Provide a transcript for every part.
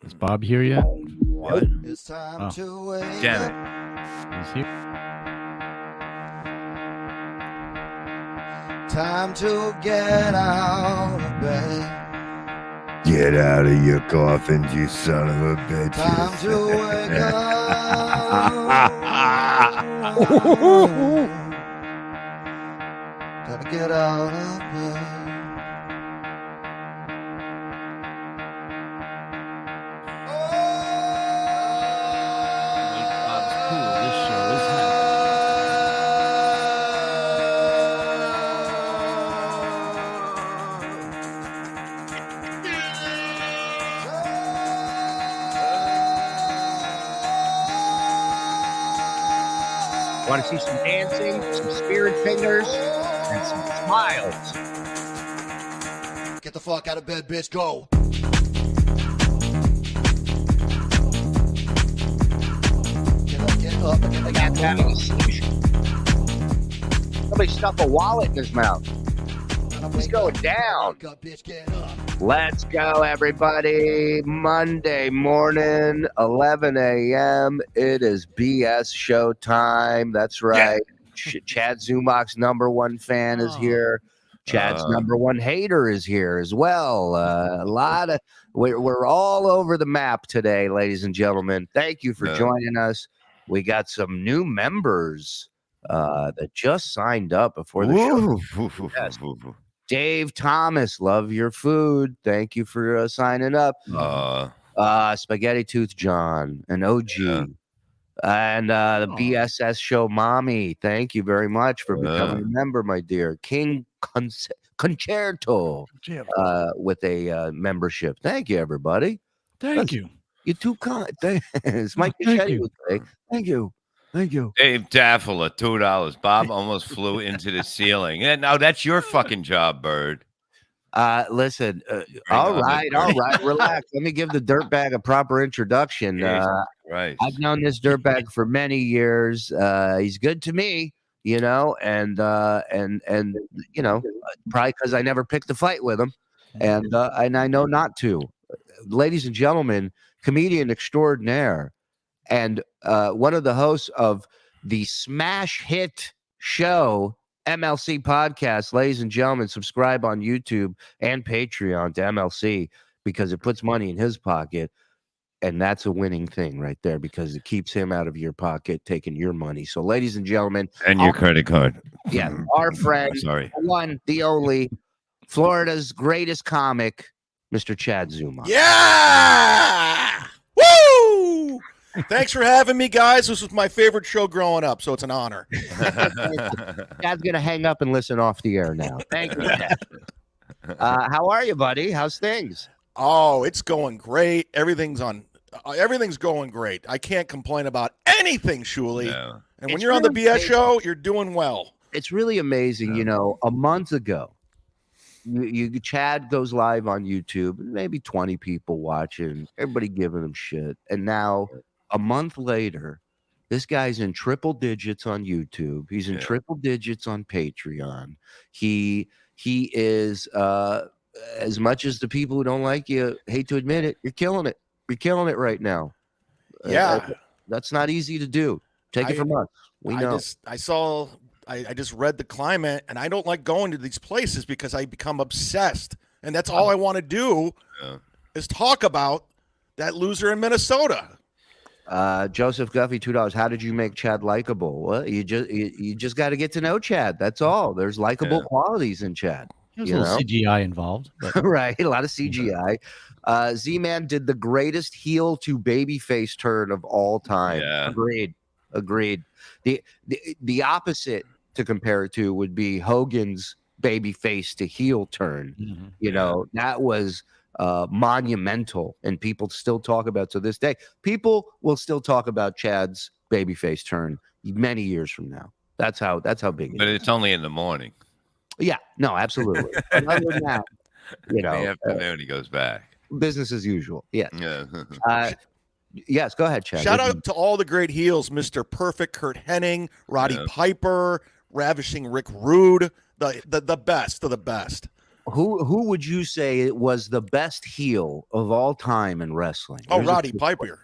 Is Bob here yet? What? It's time to wake Damn up. it. He's here. Time to get out of bed. Get out of your coffins, you son of a bitch. Time to wake up. Gotta get out of bed. Bob's cool. This show is happening. Want to see some dancing, some spirit fingers, and some smiles? Get the fuck out of bed, bitch. Go. Get up. They got having a seizure. Somebody stuck a wallet in his mouth. He's going down. Wake up, bitch. Get up. Let's go, everybody. Monday morning, 11 a.m. It is BS show time. That's right. Chad Zumach's number one fan is here. Chad's number one hater is here as well. A lot of we're all over the map today, ladies and gentlemen. Thank you for joining us. We got some new members that just signed up before the show. Yes. Dave Thomas, love your food. Thank you for signing up. Spaghetti Tooth John, an OG. Yeah. And the BSS show mommy. Thank you very much for becoming a member, my dear. King Concerto with a membership. Thank you, everybody. Thank you. You're too kind. It's Mike Thank Pichetti you. would say. Thank you. Thank you. Dave Daffler, $2. Bob almost flew into the ceiling. And now that's your fucking job, Bird. Listen, all right. Relax. Let me give the dirtbag a proper introduction. Right. I've known this dirtbag for many years. He's good to me, you know, and you know, probably because I never picked a fight with him, and I know not to. Ladies and gentlemen, comedian extraordinaire, and one of the hosts of the smash hit show MLC podcast. Ladies and gentlemen, subscribe on YouTube and Patreon to MLC because it puts money in his pocket. And that's a winning thing right there because it keeps him out of your pocket, taking your money. So, ladies and gentlemen, And your credit card. yeah, our friend, Sorry. the one, the only, Florida's greatest comic, Mr. Chad Zumach. Yeah! Woo! Thanks for having me, guys. This was my favorite show growing up, so it's an honor. Chad's going to hang up and listen off the air now. Thank you, Chad. How are you, buddy? How's things? Oh, it's going great. Everything's going great. I can't complain about anything, Shuli. No. And when It's you're on the really BS show, you're doing well. It's really amazing. You know, a month ago, Chad goes live on YouTube, maybe 20 people watching, everybody giving him shit. And now, a month later, this guy's in triple digits on YouTube. He's in triple digits on Patreon. He is, as much as the people who don't like you hate to admit it, you're killing it. You're killing it right now. Yeah. That's not easy to do. Take it from us. We know. I just read the climate, and I don't like going to these places because I become obsessed. And that's all I want to do is talk about that loser in Minnesota. Joseph Guffey, $2. How did you make Chad likable? Well, you just got to get to know Chad. That's all. There's likable qualities in Chad. There's a little CGI involved. But Right, a lot of CGI. Z-Man did the greatest heel to babyface turn of all time. Yeah. Agreed. The opposite to compare it to would be Hogan's babyface to heel turn. Mhm. You know, that was monumental, and people still talk about to this day. People will still talk about Chad's babyface turn many years from now. That's how big it But is. it's only in the morning. Yeah, no, absolutely. And other than that, you In the know, afternoon, he goes back. business as usual. Yeah. Yeah. Yes, go ahead, Chad. Shout out to all the great heels, Mr. Perfect, Kurt Hennig, Roddy Yeah. Piper, Ravishing Rick Rude, the best of the best. Who would you say was the best heel of all time in wrestling? Oh, Here's a Roddy quick Piper.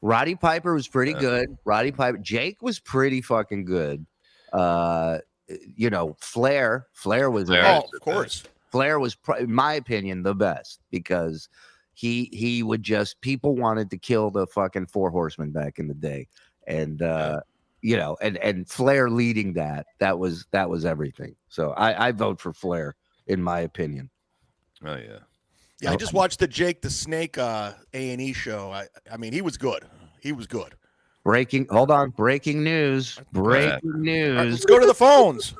Roddy Piper was pretty good. Roddy Piper. Jake was pretty fucking good. Flair. Flair was. Flair. Oh, of course. Flair was, in my opinion, the best because he would just people wanted to kill the fucking Four Horsemen back in the day, and and Flair leading that was everything. So I vote for Flair in my opinion. Oh yeah. Yeah, I just watched the Jake the Snake A&E show. I mean, he was good. He was good. Breaking news. Breaking All right, news. let's go to the phones.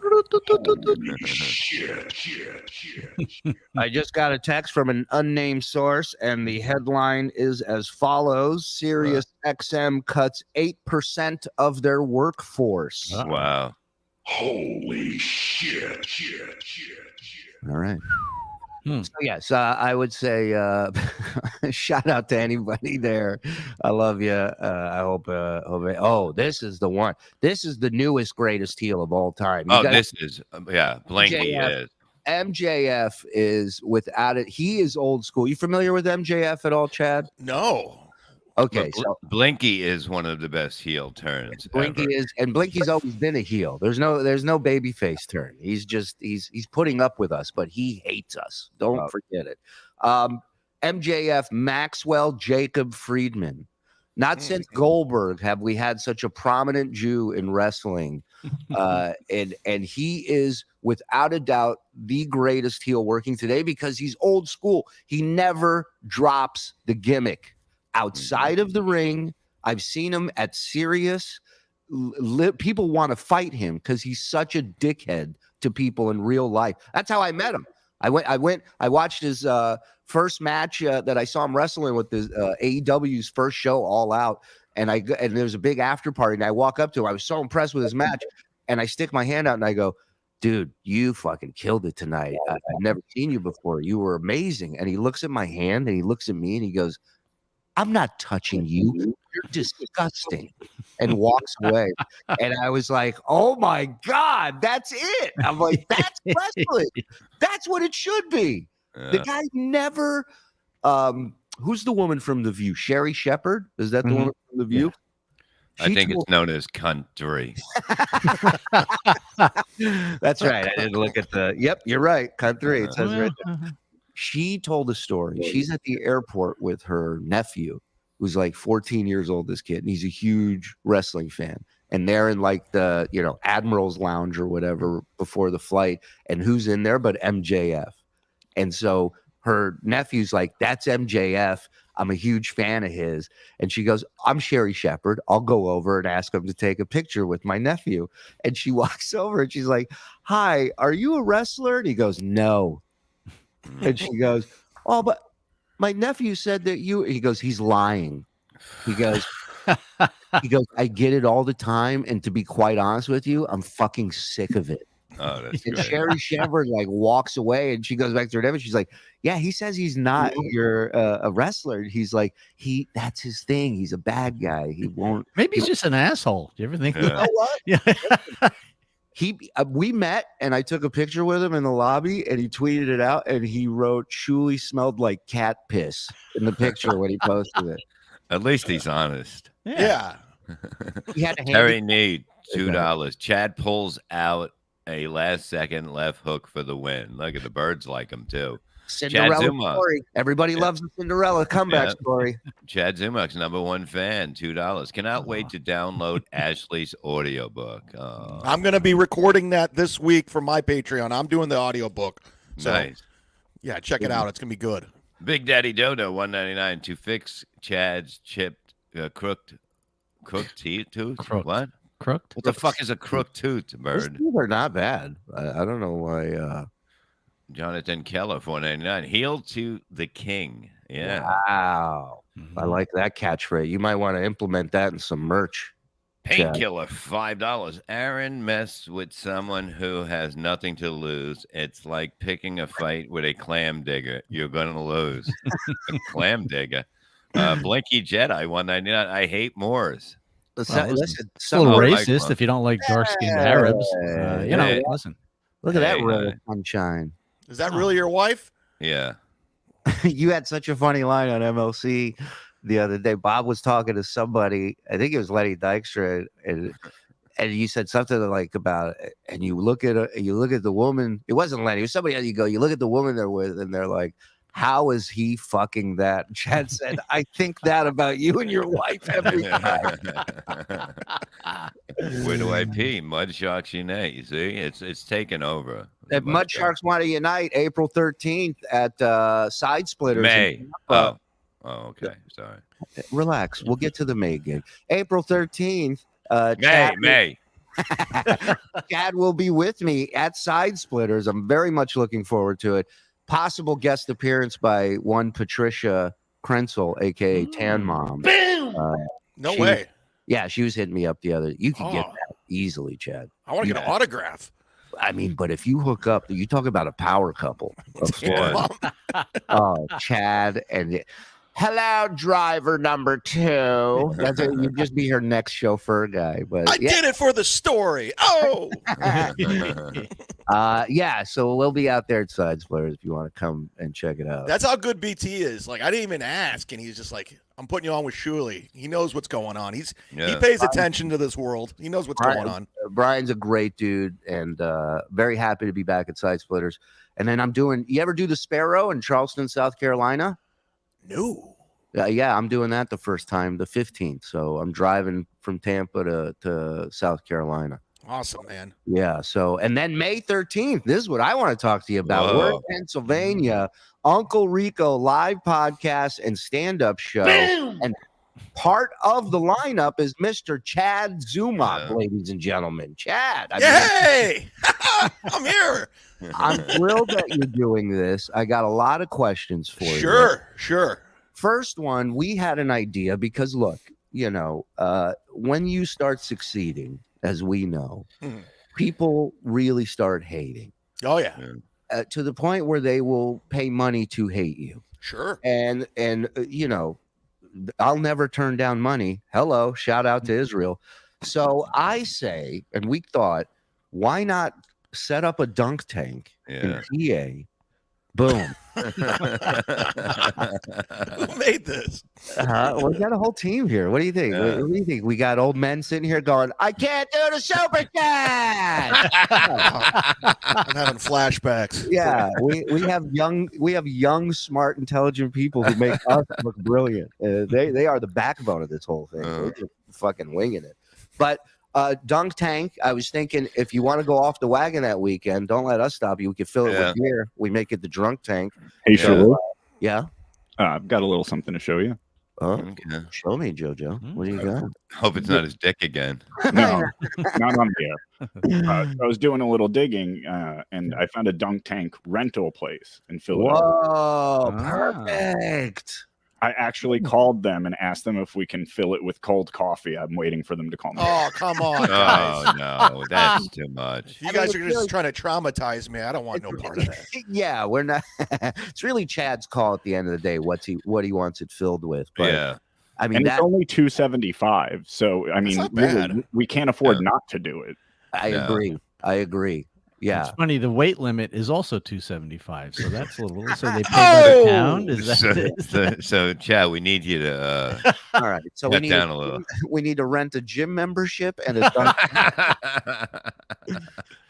I just got a text from an unnamed source, and the headline is as follows: Sirius XM cuts 8% of their workforce. Wow. Holy shit. All right. So yes, I would say shout out to anybody there. I love you. I hope. This is the one. This is the newest greatest heel of all time. This is Blanky is. MJF is without it. He is old school. You familiar with MJF at all, Chad? No. Okay, so Blinky is one of the best heel turns. Blinky's always been a heel. There's no baby face turn. He's putting up with us, but he hates us. Don't forget it. MJF, Maxwell Jacob Friedman. Not since Goldberg have we had such a prominent Jew in wrestling. And he is without a doubt the greatest heel working today because he's old school. He never drops the gimmick. Outside of the ring, I've seen him at Sirius. People want to fight him because he's such a dickhead to people in real life. That's how I met him. I watched his first match that I saw him wrestling with his AEW's first show, All Out, and there was a big after party, and I walk up to him. I was so impressed with his match, and I stick my hand out and I go, "Dude, you fucking killed it tonight. I've never seen you before. You were amazing." And he looks at my hand and he looks at me and he goes, "I'm not touching you. You're disgusting," and walks away. And I was like, "Oh my God, that's it." I'm like, "That's wrestling. That's what it should be." The guy never. Who's the woman from The View? Sherry Shepherd? Is that the woman from The View? Yeah. I think it's known as country. That's right. I didn't look at the. Yep, you're right. Country. It says right there. She told a story. She's at the airport with her nephew, who's like 14 years old, this kid, and he's a huge wrestling fan. And they're in like the, Admiral's Lounge or whatever before the flight. And who's in there but MJF? And so her nephew's like, "That's MJF. I'm a huge fan of his." And she goes, "I'm Sherry Shepherd. I'll go over and ask him to take a picture with my nephew." And she walks over and she's like, "Hi, are you a wrestler?" And he goes, "No." And she goes, "Oh, but my nephew said that you," he goes, "He's lying." He goes, "I get it all the time. And to be quite honest with you, I'm fucking sick of it." Oh, that's And great. Sherry Shepherd like walks away and she goes back to her nephew. She's like, "Yeah, he says he's not a wrestler." He's like, that's his thing. He's a bad guy. He won't. Maybe he's just an asshole. Do you ever think? You know what? Yeah. We met and I took a picture with him in the lobby and he tweeted it out and he wrote, "Shuli smelled like cat piss" in the picture when he posted it. At least he's honest. Yeah. He had a Terry Need, $2. Chad pulls out a last-second left hook for the win. Look at the birds like him too. Cinderella Zuma. story. Everybody loves the Cinderella comeback story. Chad Zumach's #1 fan, $2. Cannot wait to download Ashley's audiobook. I'm going to be recording that this week for my Patreon. I'm doing the audiobook. So, nice. yeah, check it out. It's going to be good. Big Daddy Dodo, $1.99 to fix Chad's chipped crooked tooth. Crooked. What? Crooked? What the fuck is a crooked tooth, These bird? teeth are not bad. I don't know why. Jonathan Keller, $4.99. Heel to the king. Yeah. Wow. I like that catchphrase. You might want to implement that in some merch. Painkiller, $5. Aaron messed with someone who has nothing to lose. It's like picking a fight with a clam digger. You're gonna lose. A clam digger. Blinky Jedi, $1.99. I hate Moors. Listen, It's a little Oh, racist like- if you don't like dark-skinned Arabs. Hey. Listen. Look at that Hey, ray of sunshine. Is that really your wife? Yeah. You had such a funny line on MLC the other day. Bob was talking to somebody, I think it was Lenny Dykstra, and you said something like about, and you look at the woman. It wasn't Lenny. It was somebody else. You go, you look at the woman they're with, and they're like, "How is he fucking that?" Chad said, "I think that about you and your wife every time." Where do I pee? Mud Sharks Unite. You see, it's taken over. If Mud Sharks want to unite, April 13th at Side Splitters. May. Oh, okay. Sorry. Relax. We'll get to the May gig. April 13th. May. Chad will be with me at Side Splitters. I'm very much looking forward to it. Possible guest appearance by one Patricia Krenzel, aka Tan Mom. No way. Yeah, she was hitting me up the other. You can get that easily, Chad. I want to get an autograph. I mean, but if you hook up, you talk about a power couple. Oh, Chad and hello, driver number 2. That's it. You'd just be her next chauffeur guy. But I did it for the story. Oh, yeah. So we'll be out there at Side Splitters if you want to come and check it out. that's how good BT is. Like I didn't even ask, and he's just like, "I'm putting you on with Shuli. He knows what's going on. He pays attention to this world. He knows what's going on." Brian's a great dude, and very happy to be back at Side Splitters. And then I'm doing. You ever do the Sparrow in Charleston, South Carolina? No. Yeah, I'm doing that the first time, the 15th. So I'm driving from Tampa to South Carolina. Awesome, man. Yeah. So, and then May 13th, this is what I want to talk to you about. We're in Pennsylvania, Uncle Rico live podcast and stand-up show. Boom! And part of the lineup is Mr. Chad Zumach, ladies and gentlemen. Chad. Yay! I'm here. I'm thrilled that you're doing this. I got a lot of questions for you. Sure. First one, we had an idea because look, when you start succeeding, as we know, people really start hating. Oh yeah. To the point where they will pay money to hate you. Sure. And I'll never turn down money. Hello, shout out to Israel. So I say, and we thought, why not set up a dunk tank in PA? Boom. Who made this? We got a whole team here. What do you think? What do you think? We got old men sitting here going, "I can't do the super chat." I'm having flashbacks. Yeah, we have young, smart, intelligent people who make us look brilliant. They are the backbone of this whole thing. They're just fucking winging it. But dunk tank, I was thinking if you want to go off the wagon that weekend, don't let us stop you. We can fill it with beer. We make it the drunk tank. Hey, Shuli. Yeah. I've got a little something to show you. Oh, show me, JoJo. What do you got? Hope it's not his dick again. No, not on the air. I was doing a little digging, and I found a dunk tank rental place in Philadelphia. Whoa, perfect. I actually called them and asked them if we can fill it with cold coffee. I'm waiting for them to call me. Oh, come on, guys. Oh no, that's too much. You guys are just trying to traumatize me. I don't want no part of that. Yeah, we're not. It's really Chad's call at the end of the day. What he wants it filled with. But, I mean, and it's only $275. So I mean, really, we can't afford not to do it. I agree. Yeah, it's funny. The weight limit is also $275, so that's a little. So they pay by the pound. Is that so? Chad, we need you to. All right, so cut down a little. We need to rent a gym membership and a dunk.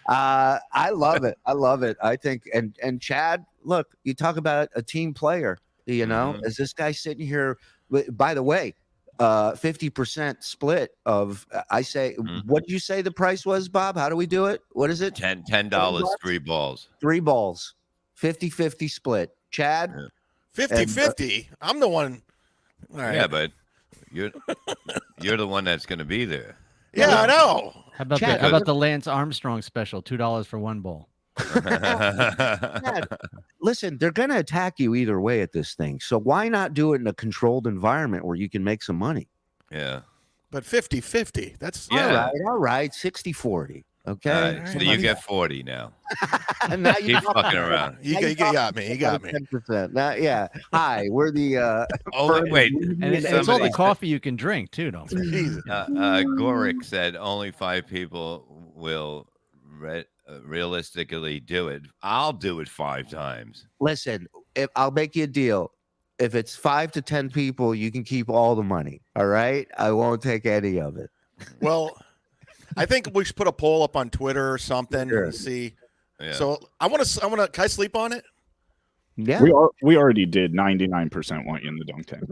I love it. I think and Chad, look, you talk about a team player. Is this guy sitting here? By the way, 50% split of I say what did you say the price was, Bob? How do we do it? What is it? $10, 3 balls. 3 balls. 50-50 split. Chad? 50-50. I'm the one. All right. Yeah, but you're the one that's gonna be there. Yeah, I know. How about the Lance Armstrong special? $2 for 1 bowl. Chad, listen, they're going to attack you either way at this thing. So why not do it in a controlled environment where you can make some money? Yeah. But 50-50. That's all right. 60-40. Okay. So you get 40 now. And now Keep fucking around. You got me. 10%. Now, yeah. Hi, we're the wait. And it's all the coffee you can drink too, don't you? Gorick said only 5 people will realistically do it. I'll do it 5 times. Listen, if I'll make you a deal. If it's 5 to 10 people, you can keep all the money. All right, I won't take any of it. Well, I think we should put a poll up on Twitter or something Sure. and see. Yeah. So I want to. Can I sleep on it? Yeah. We already did. 99% want you in the dunk tank.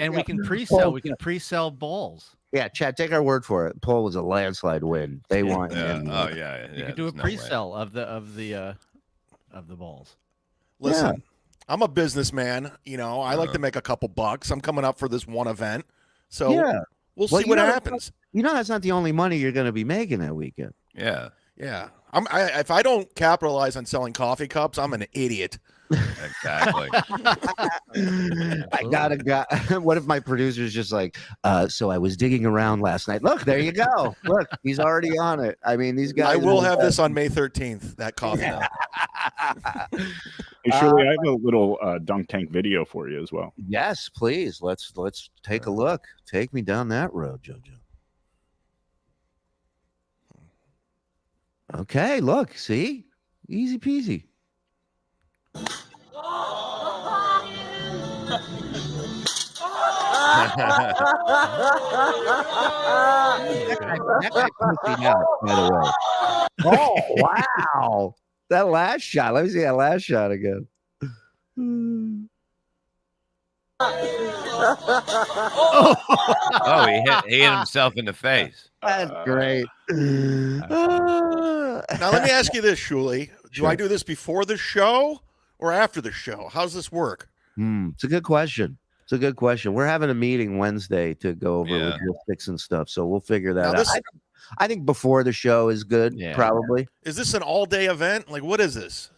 And we can pre-sell. We can pre-sell balls. Yeah, Chad, take our word for it. Poll was a landslide win. They want. Yeah. him. Oh yeah. You can do a there's no way. pre-sell of the balls. Listen, I'm a businessman. You know, I like to make a couple bucks. I'm coming up for this one event, so Yeah. we'll Well, see you what know, happens. You know, that's not the only money you're going to be making that weekend. Yeah. Yeah, if I don't capitalize on selling coffee cups, I'm an idiot. Exactly. I got a guy. What if my producer's just like, so I was digging around last night. Look, there you go. Look, he's already on it. I mean, these guys. I will have this on May 13th. That coffee. cup. Hey, Shuli, I have a little dunk tank video for you as well. Yes, please. Let's take a look. Take me down that road, JoJo. Okay, look, see? Easy peasy. That guy pussied out, by the way. Oh, wow. That last shot. Let me see that last shot again. Oh, he hit himself in the face. That's great. Now let me ask you this, Shuli. Do I Sure. do this before the show or after the show? How's this work? It's a good question. It's a good question. We're having a meeting Wednesday to go over Yeah. logistics and stuff, so we'll figure that Now out. this- I think before the show is good, Yeah. probably. Is this an all-day event? Like, what is this?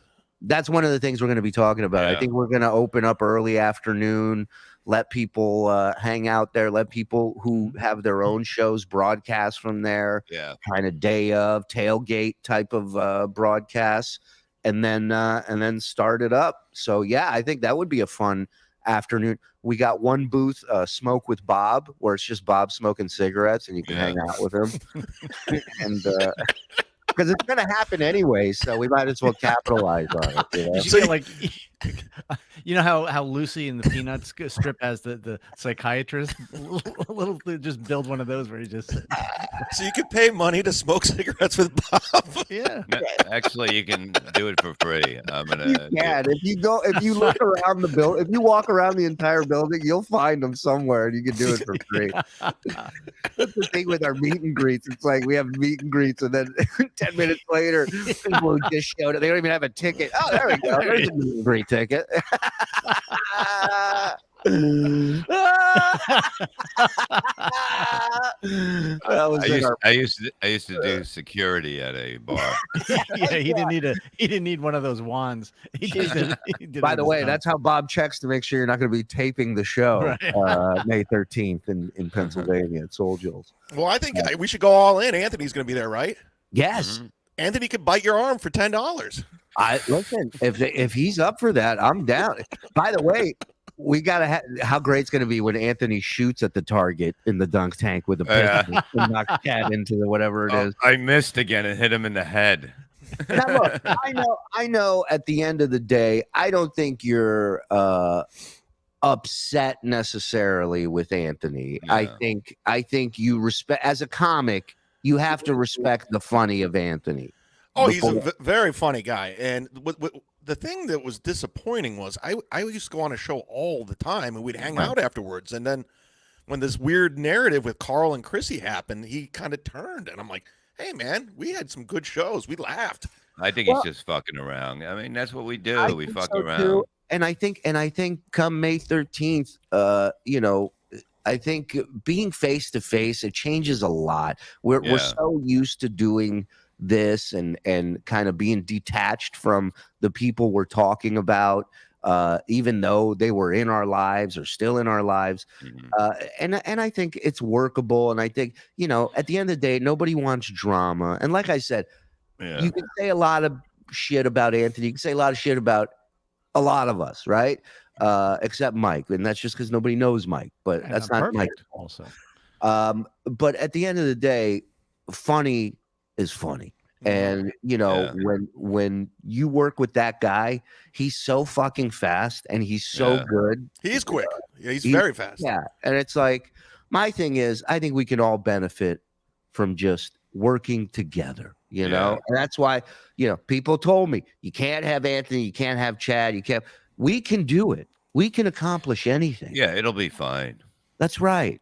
That's one of the things we're going to be talking about. I Yeah. think we're going to open up early afternoon, let people hang out there, let people who have their own shows broadcast from there, Yeah. kind of day of tailgate type of broadcasts, and then start it up. So yeah, I think that would be a fun afternoon. We got one booth, Smoke with Bob, where it's just Bob smoking cigarettes and you can Yeah. hang out with him. And because it's going to happen anyway, so we might as well capitalize on it. You know? You should get, like, you know how Lucy in the Peanuts strip has the psychiatrist. Just build one of those where he just So you could pay money to smoke cigarettes with Bob. yeah. No, actually, you can do it for free. I'm You gonna. can. If you look around the building, if you walk around the entire building, you'll find them somewhere, and you can do it for free. That's the thing with our meet and greets. It's like we have meet and greets, and then 10 minutes later, people just showed up. They don't even have a ticket. Oh, there we go. There's a meet and greet ticket. That was in our I used to do security at a bar. Yeah, he didn't need one of those wands. He did By it the with way, his that's how Bob checks to make sure you're not going to be taping the show May 13th in Pennsylvania at Soul Jules. Well, I think we should go all in. Anthony's going to be there, right? Yes. Mhm. Anthony could bite your arm for $10. I listen, if he's up for that, I'm down. By the way, we gotta how great it's gonna be when Anthony shoots at the target in the dunk tank with a Yeah. pistol and knocks Chad into the whatever it Oh, is. I missed again and hit him in the head. Now look, I know at the end of the day, I don't think you're upset necessarily with Anthony. Yeah. I think you respect, as a comic, you have to respect the funny of Anthony. Oh, he's a Before- very funny guy. And the thing that was disappointing was I used to go on a show all the time and we'd hang out afterwards. And then when this weird narrative with Carl and Chrissy happened, he kind of turned. And I'm like, hey, man, we had some good shows. We laughed. I think Well- he's just fucking around. I mean, that's what we do. I We think fuck so, around. too. And I think come May 13th, I think being face to face, it changes a lot. We're Yeah. so used to doing this and kind of being detached from the people we're talking about, even though they were in our lives or still in our lives. Mhm. And I think it's workable. And I think, at the end of the day, nobody wants drama. And like I said, Yeah. you can say a lot of shit about Anthony. You can say a lot of shit about a lot of us, right? Except Mike, and that's just because nobody knows Mike. But And that's I'm not Mike. perfect also. But at the end of the day, funny is funny. And when you work with that guy, he's so fucking fast and he's so good. He's quick. Yeah, he's very fast. Yeah. And it's like, my thing is, I think we can all benefit from just working together, and that's why, people told me, you can't have Anthony, you can't have Chad, we can do it. We can accomplish anything. Yeah, it'll be fine. That's right.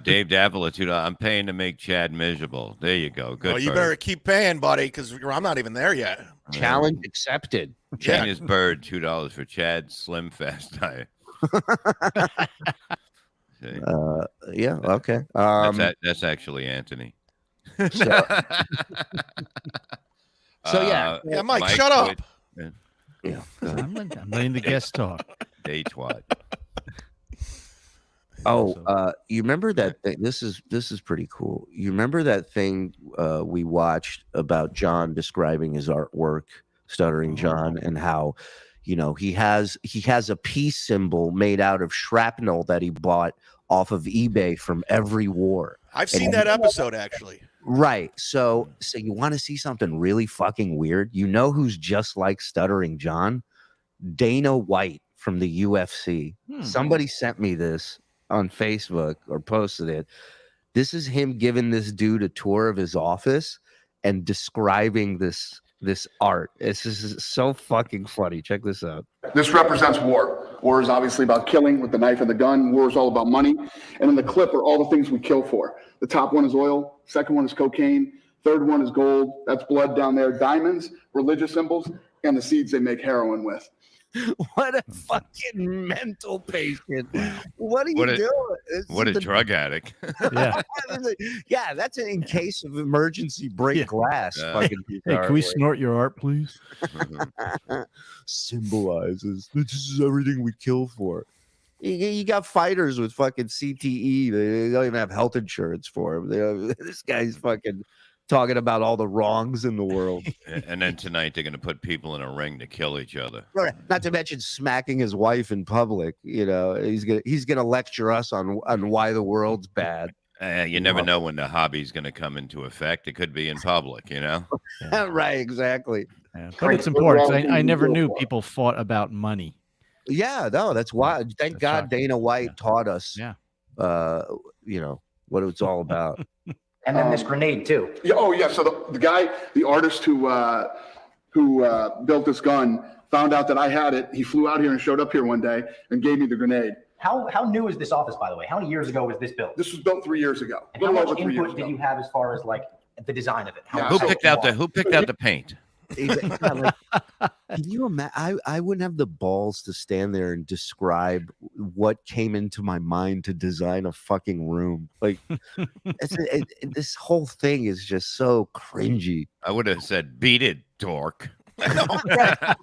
Dave Davila, $2. I'm paying to make Chad miserable. There you go. Good. Well, you better keep paying, buddy, because I'm not even there yet. Challenge accepted. Genius Bird, $2 for Chad Slim Fast Diet. Yeah. Okay. That's actually Anthony. So yeah, Mike, shut up. Yeah. I'm letting the guests talk. Day twat. Oh, you remember that thing? This is pretty cool. You remember that thing we watched about John describing his artwork, Stuttering John, and how, he has a peace symbol made out of shrapnel that he bought off of eBay from every war. I've seen that episode actually. Right. So you want to see something really fucking weird? You know who's just like Stuttering John? Dana White from the UFC. Somebody sent me this on Facebook or posted it. This is him giving this dude a tour of his office and describing this art. This is so fucking funny. Check this out. This represents war. War is obviously about killing with the knife and the gun. War is all about money. And in the clip are all the things we kill for. The top one is oil. Second one is cocaine. Third one is gold. That's blood down there. Diamonds, religious symbols, and the seeds they make heroin with. What a fucking mental patient. What are you doing? What a drug addict. Yeah. Yeah, that's in case of emergency break glass. Fucking Hey, can we snort your art, please? Symbolizes this is everything we kill for. You got fighters with fucking CTE. They don't even have health insurance for them. This guy's fucking talking about all the wrongs in the world. And then tonight they're going to put people in a ring to kill each other. Not to mention smacking his wife in public. He's gonna lecture us on why the world's bad. You never know when the hobby's going to come into effect. It could be in public, Right, exactly. Yeah. But it's important. I never knew people fought about money. Yeah, no, that's why. Thank God Dana White taught us. Yeah. What it's all about. And then this grenade too. Yeah, oh yeah. So the guy, the artist who built this gun, found out that I had it. He flew out here and showed up here one day and gave me the grenade. How new is this office, by the way? How many years ago was this built? This was built 3 years ago. And how much input did you have as far as like the design of it? Who picked out the paint? Can you imagine? I wouldn't have the balls to stand there and describe what came into my mind to design a fucking room. Like, this whole thing is just so cringy. I would have said, "Beat it, dork." Yeah,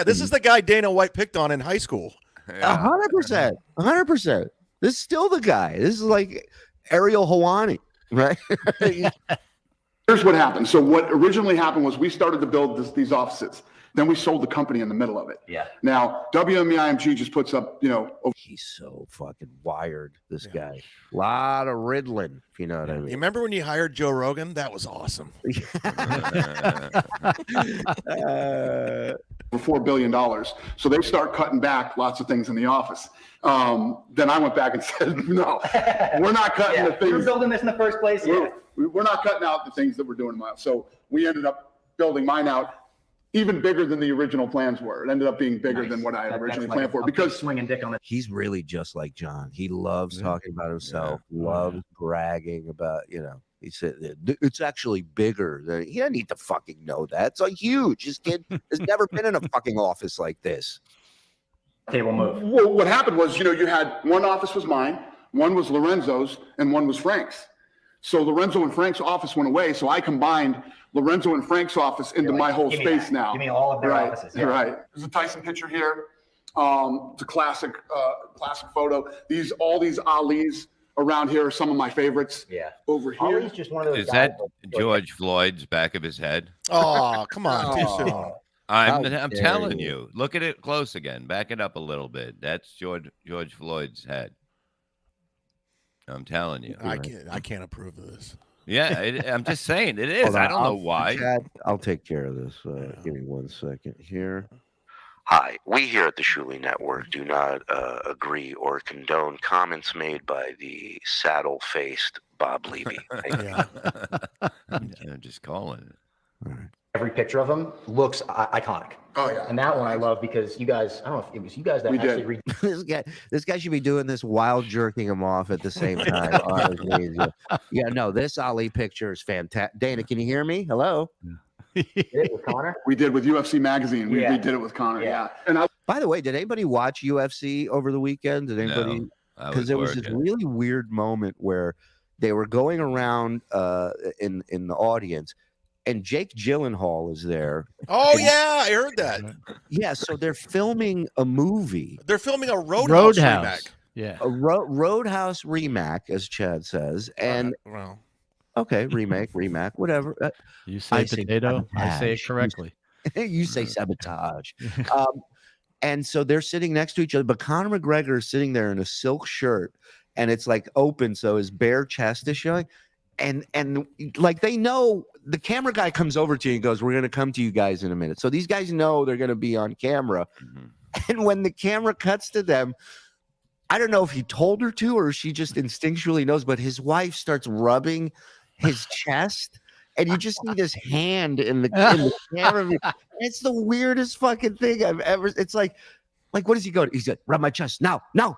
this is the guy Dana White picked on in high school. 100%. 100%. This is still the guy. This is like Ariel Hawani, right? Here's what happened. So what originally happened was we started to build these offices. Then we sold the company in the middle of it. Yeah. Now, WMEIMG just puts up, He's so fucking wired, this guy. A lot of Ritalin, if you know what I mean. You remember when you hired Joe Rogan? That was awesome. For $4 billion. So they start cutting back lots of things in the office. Then I went back and said, no, we're not cutting the things. You're building this in the first place. We're not cutting out the things that we're doing in my office. So we ended up building mine out even bigger than the original plans were. It ended up being bigger than what I had originally planned for. Because swinging dick on it. He's really just like John. He loves talking about himself, loves bragging about, he said it's actually bigger than he doesn't need to fucking know that. It's like huge. This kid has never been in a fucking office like this. Table move. Well, what happened was, you had one office was mine, one was Lorenzo's, and one was Frank's. So Lorenzo and Frank's office went away. So I combined Lorenzo and Frank's office into my whole space now. Give me all of their offices. Yeah. Right. There's a Tyson picture here. It's a classic photo. All these Alis around here are some of my favorites. Yeah. Over here. Ali's just one of those Is that George Floyd's back of his head? Oh, come on. Too soon. I'm telling you. Look at it close again. Back it up a little bit. That's George Floyd's head. I'm telling you. I can't approve of this. Yeah, I'm just saying it is. Hold on, I don't know why. Chad, I'll take care of this. Give me 1 second here. Hi, we here at the Shuli Network do not agree or condone comments made by the saddle-faced Bob Levy. Yeah. I'm just calling it. Every picture of him looks iconic. Oh yeah. And that one I love because you guys, I don't know if it was you guys that We did. actually read. this guy should be doing this while jerking him off at the same time. Honestly, yeah, no, this Ali picture is fantastic. Dana, can you hear me? Hello. it with Connor. We did with UFC Magazine. We Yeah. did it with Connor. Yeah. Yeah. And I By the way, did anybody watch UFC over the weekend? Did anybody? No, I Because there was this working. really weird moment where they were going around in the audience, and Jake Gyllenhaal is there. Oh yeah, I heard that. Yeah, so they're filming a movie, They're filming a Roadhouse remake. Roadhouse. Yeah. a Roadhouse remake, as Chad says, and Well, okay, remake, whatever. You say I say potato, I say it sabotage. correctly. You say sabotage. And so they're sitting next to each other, but Conor McGregor is sitting there in a silk shirt, and it's like open, so his bare chest is showing. And like they know, the camera guy comes over to you and goes, "We're gonna come to you guys in a minute." So these guys know they're gonna be on camera. And when the camera cuts to them, I don't know if he told her to or she just instinctually knows, but his wife starts rubbing his chest, and you just see this hand in the camera. It's the weirdest fucking thing I've ever. It's like what does he go? He's like, rub my chest now, no.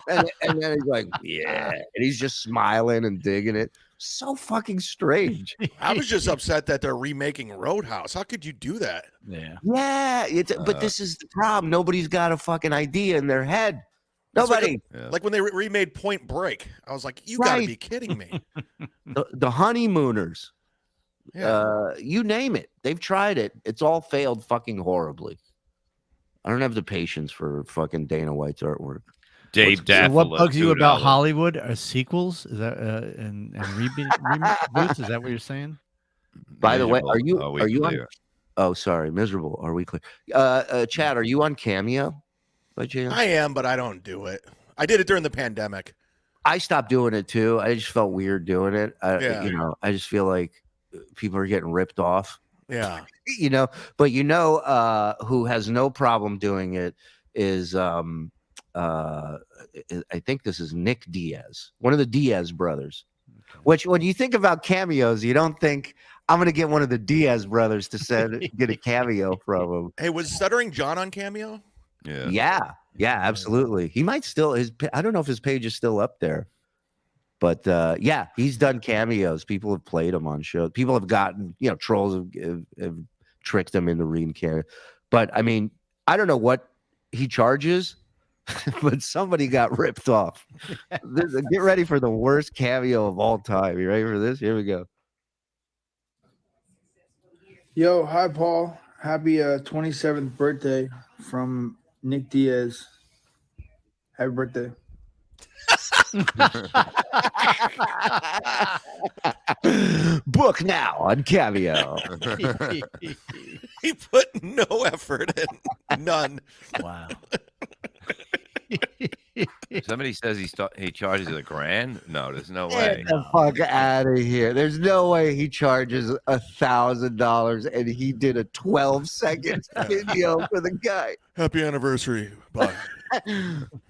And then he's like, yeah. And he's just smiling and digging it. So fucking strange. I was just upset that they're remaking Roadhouse. How could you do that? Yeah. Yeah. But this is the problem. Nobody's got a fucking idea in their head. It's like Nobody. Like when they remade Point Break, I was like, you gotta Right. be kidding me. The honeymooners. Yeah. You name it. They've tried it. It's all failed fucking horribly. I don't have the patience for fucking Dana White's artwork. Dave So Daffalo. what bugs you about $2. Hollywood are sequels? Is that and reboots? Is that what you're saying? By the way, Miserable. are you on? clear? Oh, sorry, miserable. Are we clear? Chad, are you on Cameo by chance? I am, but I don't do it. I did it during the pandemic. I stopped doing it too. I just felt weird doing it. Yeah. I just feel like people are getting ripped off. Yeah. But who has no problem doing it is I think this is Nick Diaz, one of the Diaz brothers. Okay. Which, when you think about cameos, you don't think I'm going to get one of the Diaz brothers to get a cameo from him. Hey, was Stuttering John on Cameo? Yeah, absolutely. He might still I don't know if his page is still up there, but yeah, he's done cameos. People have played him on shows. People have gotten, trolls have tricked him into reading cameo. But I mean, I don't know what he charges. But somebody got ripped off. Get ready for the worst cameo of all time. You ready for this? Here we go. Yo, hi, Paul. Happy 27th birthday from Nick Diaz. Happy birthday. Book now on Cameo. He put no effort in. None. Wow. Somebody says he charges $1,000. No, there's no Get way. the fuck out of here. There's no way he charges $1,000 and he did a 12-second video for the guy. Happy anniversary. Bye.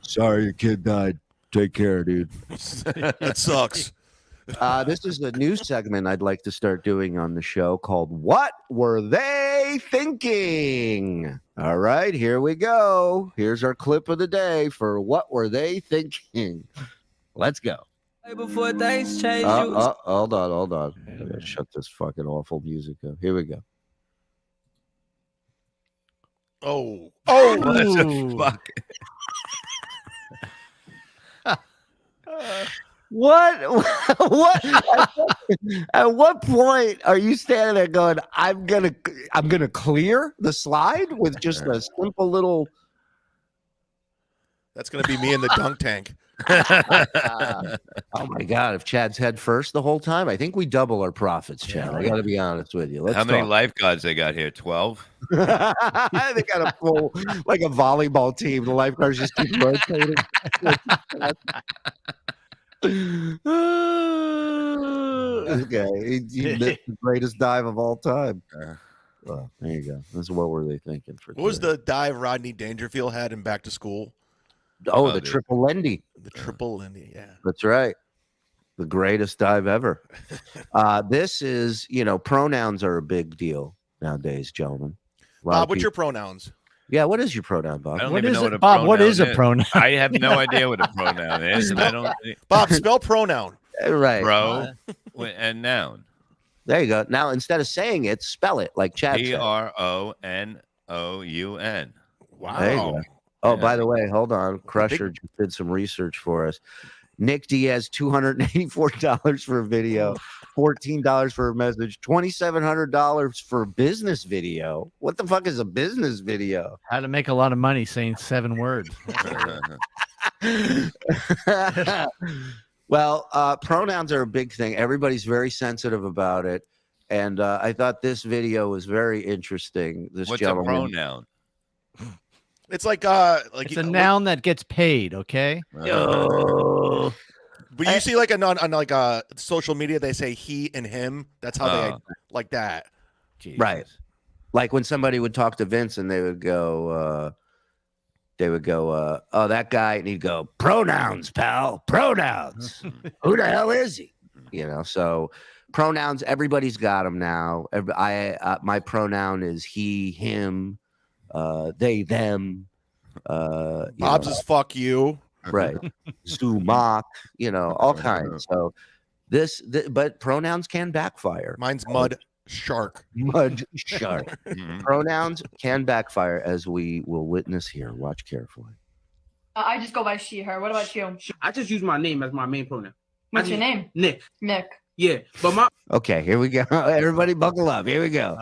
Sorry, your kid died. Take care, dude. That sucks. This is a new segment I'd like to start doing on the show called What Were They Thinking? All right, here we go. Here's our clip of the day for What Were They Thinking? Let's go. Before things change, Hold on. I gotta shut this fucking awful music up. Here we go. Oh. What the fuck? What at what point are you standing there going, I'm gonna clear the slide with just a simple little That's gonna be me in the dunk tank. Oh my god, if Chad's head first the whole time, I think we double our profits, Chad. I gotta be honest with you. How many lifeguards they got here? 12? They got a full, like a volleyball team. The lifeguards just keep rotating. this guy. He missed the greatest dive of all time. Well, there you go. This is what were they thinking for? What was the dive Rodney Dangerfield had in Back to School? Oh, the triple Lindy. The triple Lindy, yeah. That's right. The greatest dive ever. This is, pronouns are a big deal nowadays, gentlemen. Bob, what's your pronouns? Yeah, what is your pronoun, Bob? I don't What even is know it, what a Bob? pronoun What is a is. pronoun? I have no idea what a pronoun is, and I don't. Bob, spell pronoun. Right. Bro and noun. There you go. Now, instead of saying it, spell it like Chad said. Pronoun. Wow. There you go. Oh, Yeah. by the way, hold on. Crusher just did some research for us. Nick Diaz, $284 for a video, $14 for a message, $2,700 for a business video. What the fuck is a business video? How to make a lot of money saying 7 words. Well, pronouns are a big thing. Everybody's very sensitive about it. And I thought this video was very interesting. This What's a gentleman. pronoun? It's like It's a noun that gets paid, okay? Oh. But you see, like on social media, they say he and him. That's how they like that. Jesus. Right. Like when somebody would talk to Vince and they would go, oh, that guy, and he'd go, pronouns, pal, pronouns. Who the hell is he? So pronouns, everybody's got them now. My pronoun is he, him, they, them. Bob's is fuck you. Right. Zumak, all kinds. So but pronouns can backfire. Mine's mud shark. Mud shark. Pronouns can backfire, as we will witness here. Watch carefully. I just go by she, her. What about you? I just use my name as my main pronoun. What's your name? Nick. Nick. Yeah, but my Okay, here we go. Everybody buckle up. Here we go.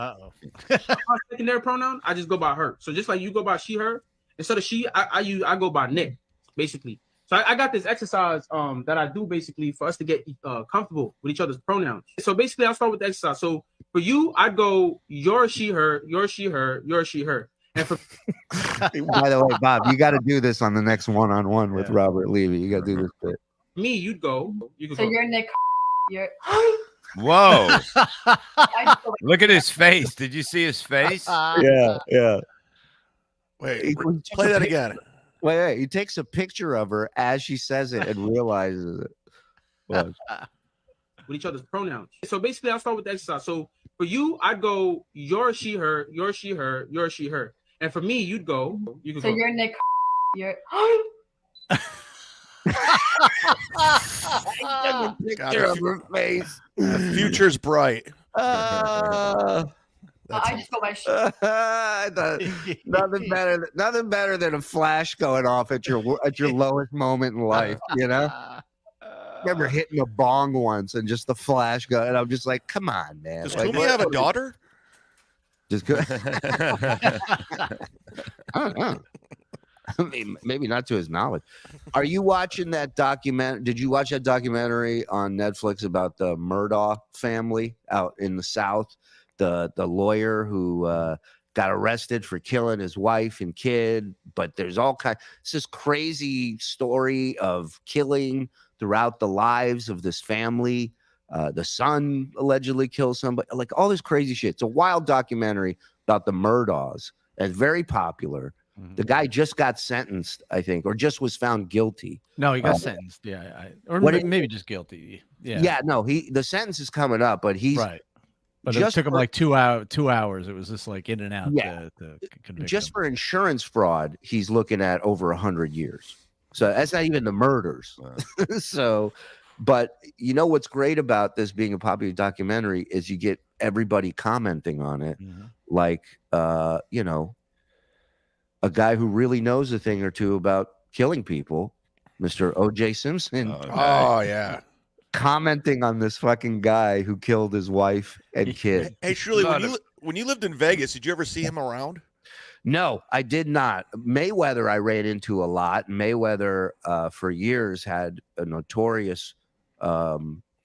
my secondary pronoun, I just go by her. So just like you go by she, her, instead of she, I go by Nick, basically. So I got this exercise that I do basically for us to get comfortable with each other's pronouns. So basically, I'll start with the exercise. So for you, I'd go your she, her, your she, her, your she, her. And for By the way, Bob, you got to do this on the next one-on-one with Robert Levy. You got to do this bit. me, you'd go. You could So go. you're Nick. You're. Whoa! I just go by- Look at his face. Did you see his face? Yeah. Wait, play that again. Wait. He takes a picture of her as she says it and realizes it. Well, with each other's pronouns. So basically, I'll start with the exercise. So for you, I'd go your she, her, your she, her, your she, her. And for me, you'd go. You could So go. you're Nick. You're. picture of her face. The future's bright. I just go by she. Nothing better than a flash going off at your lowest moment in life. Remember hitting a bong once and just the flash go, and I'm just like, come on, man. Does Like, Kumi have a daughter? Just go. I don't know. I mean, maybe not to his knowledge. Are you watching that document? Did you watch that documentary on Netflix about the Murdaugh family out in the South? The lawyer who got arrested for killing his wife and kid, but there's all kinds. It's this crazy story of killing throughout the lives of this family. The son allegedly killed somebody, like all this crazy shit. It's a wild documentary about the Murdaughs, and very popular. The guy just got sentenced, I think, or just was found guilty. No, he got sentenced. Yeah, or maybe just guilty. Yeah. No, the sentence is coming up, but he's right. But it took him like 2 hours. It was just like in and out. Yeah. To convict Just him. for insurance fraud, he's looking at over 100 years. So that's not even the murders. So, but you know what's great about this being a popular documentary is you get everybody commenting on it, like a guy who really knows a thing or two about killing people, Mr. O.J. Simpson. Oh yeah. Commenting on this fucking guy who killed his wife and kid. Hey, Shuli, when you lived in Vegas, did you ever see him around? No, I did not. Mayweather, I ran into a lot. Mayweather, for years, had a notorious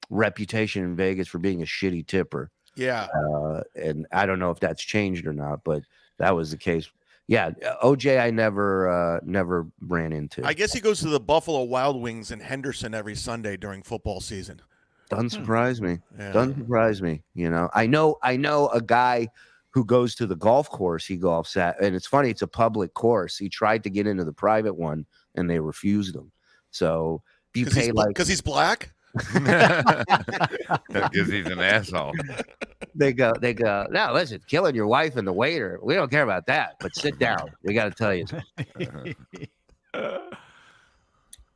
reputation in Vegas for being a shitty tipper. Yeah. And I don't know if that's changed or not, but that was the case. Yeah, OJ, I never ran into. I guess he goes to the Buffalo Wild Wings in Henderson every Sunday during football season. Doesn't surprise me. Yeah. Doesn't surprise me. You know, I know a guy who goes to the golf course he golfs at, and it's funny, it's a public course. He tried to get into the private one and they refused him. So you pay like because he's black. Because he's an asshole. They go, no, listen, killing your wife and the waiter, we don't care about that, but sit down. We got to tell you something.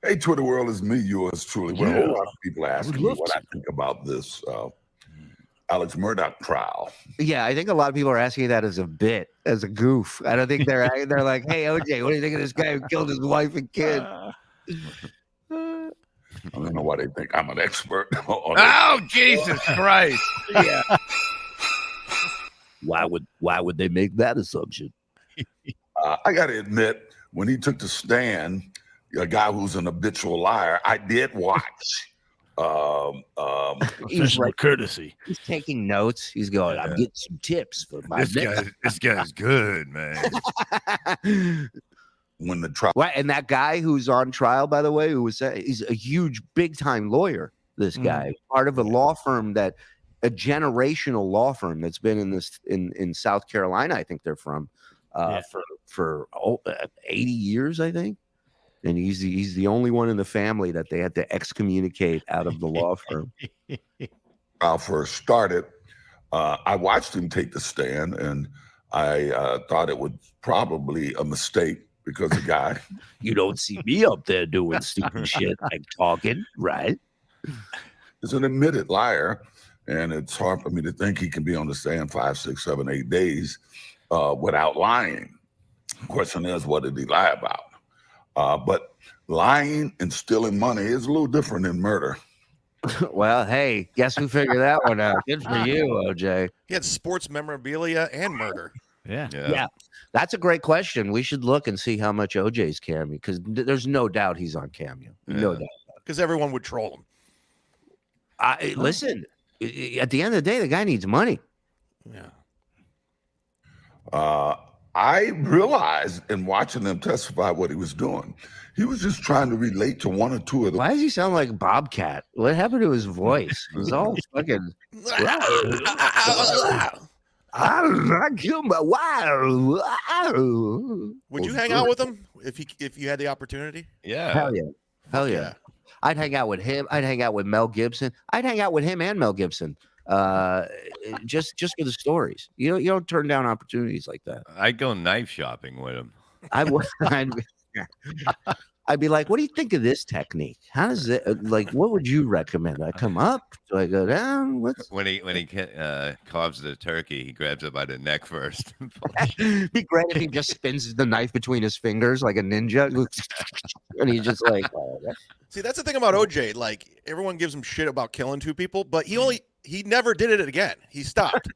Hey, Twitter world, is me, yours truly. Well, a whole lot of people asking me what I think about this Alex Murdoch trial. Yeah, I think a lot of people are asking that as a bit, as a goof. I don't think they're like, hey, OJ, what do you think of this guy who killed his wife and kid? I don't know why they think I'm an expert. Oh, Jesus Christ. Yeah. Why would they make that assumption? I got to admit, when he took the stand, a guy who's an habitual liar, I did watch. He's like courtesy. He's taking notes. He's going, I'm getting some tips for my This guy's good, man. When the trial, right, and that guy who's on trial, by the way, he's a huge, big time lawyer. This guy, part of a law firm a generational law firm that's been in South Carolina. I think they're from for 80 years, I think. And he's the only one in the family that they had to excommunicate out of the law firm. I first started, I watched him take the stand, and I thought it was probably a mistake because the guy. You don't see me up there doing stupid shit like talking, right? Is an admitted liar, and it's hard for me to think he can be on the stand 5, 6, 7, 8 days without lying. The question is, what did he lie about? But lying and stealing money is a little different than murder. Well, hey, guess who figured that one out? Good for you, OJ. He had sports memorabilia and murder. Yeah. That's a great question. We should look and see how much OJ's Cameo, because there's no doubt he's on Cameo. No doubt. Because everyone would troll him. Listen, at the end of the day, the guy needs money. Yeah. I realized in watching them testify what he was doing. He was just trying to relate to one or two of them. Why does he sound like Bobcat? What happened to his voice? It was all fucking. I killed my wife. Would you hang out with him if you had the opportunity? Yeah. Hell yeah. I'd hang out with him. I'd hang out with Mel Gibson. I'd hang out with him and Mel Gibson. Just for the stories. You don't turn down opportunities like that. I'd go knife shopping with him. I'd be like, what do you think of this technique? How does it, like, what would you recommend? I come up? Do I go down? When he carves the turkey, he grabs it by the neck first. Be great if he just spins the knife between his fingers like a ninja. And he's just like, See, that's the thing about OJ. Like, everyone gives him shit about killing 2 people, but he never did it again. He stopped.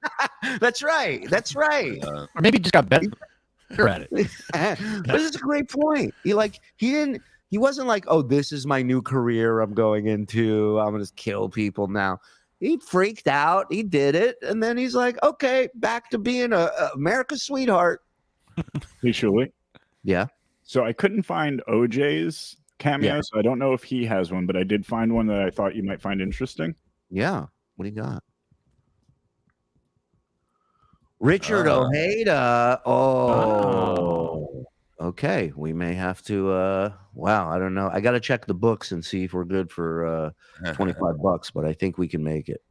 That's right. Or maybe he just got better at it. But it's a great point. He wasn't like, oh, this is my new career I'm going into. I'm going to kill people now. He freaked out. He did it. And then he's like, okay, back to being America's sweetheart. Hey, Shuli. Yeah. So I couldn't find OJ's cameo, Yeah. so I don't know if he has one, but I did find one that I thought you might find interesting. Yeah. What do you got? Richard Ojeda. Oh. Okay. We may have to wow, I don't know. I gotta check the books and see if we're good for $25, but I think we can make it.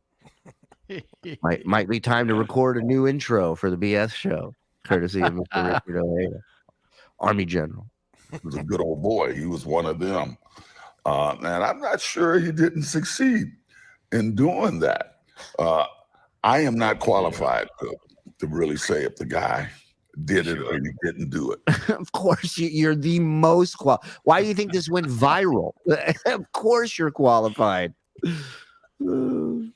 Might be time to record a new intro for the BS show, courtesy of Mr. Richard Ojeda, Army General. He was a good old boy. He was one of them. And I'm not sure he didn't succeed in doing that. I am not qualified to really say if the guy did it or he didn't do it. Of course, you're the most qualified. Why do you think this went viral? Of course, you're qualified. If a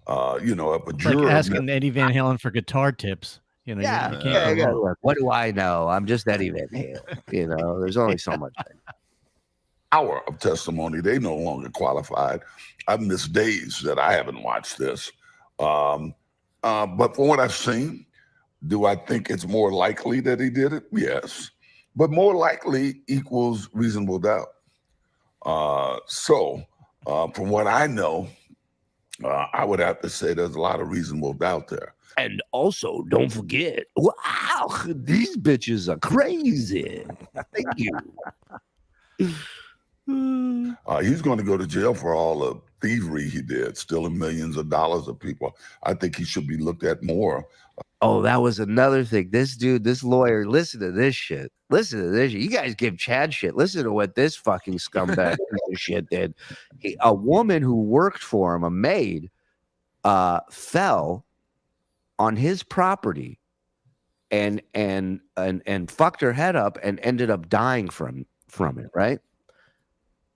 It's juror like asking Eddie Van Halen for guitar tips. You know, you can't go wrong. What do I know? I'm just Eddie Van Halen. There's only so much. Hour of testimony, they no longer qualified. I've missed days that I haven't watched this. But from what I've seen, do I think it's more likely that he did it? Yes. But more likely equals reasonable doubt. So from what I know, I would have to say there's a lot of reasonable doubt there. And also, don't forget, wow, these bitches are crazy. Thank you. He's going to go to jail for all the thievery he did, stealing millions of dollars of people. I think he should be looked at more. Oh, that was another thing. This dude, this lawyer, listen to this shit. Listen to this shit. You guys give Chad shit. Listen to what this fucking scumbag piece of shit did. A woman who worked for him, a maid, fell on his property and fucked her head up and ended up dying from it, right?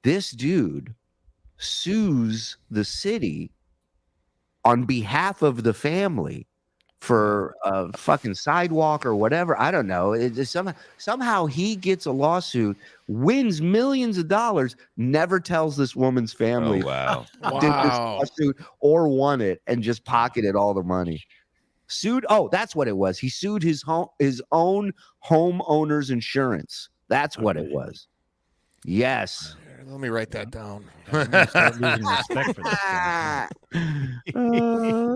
This dude sues the city on behalf of the family for a fucking sidewalk or whatever. I don't know. Somehow he gets a lawsuit, wins millions of dollars, never tells this woman's family. Oh, wow. Did this lawsuit or won it and just pocketed all the money. Sued. Oh, that's what it was. He sued his own homeowner's insurance. That's what it was. Yes. Let me write that down. Start losing respect for this guy.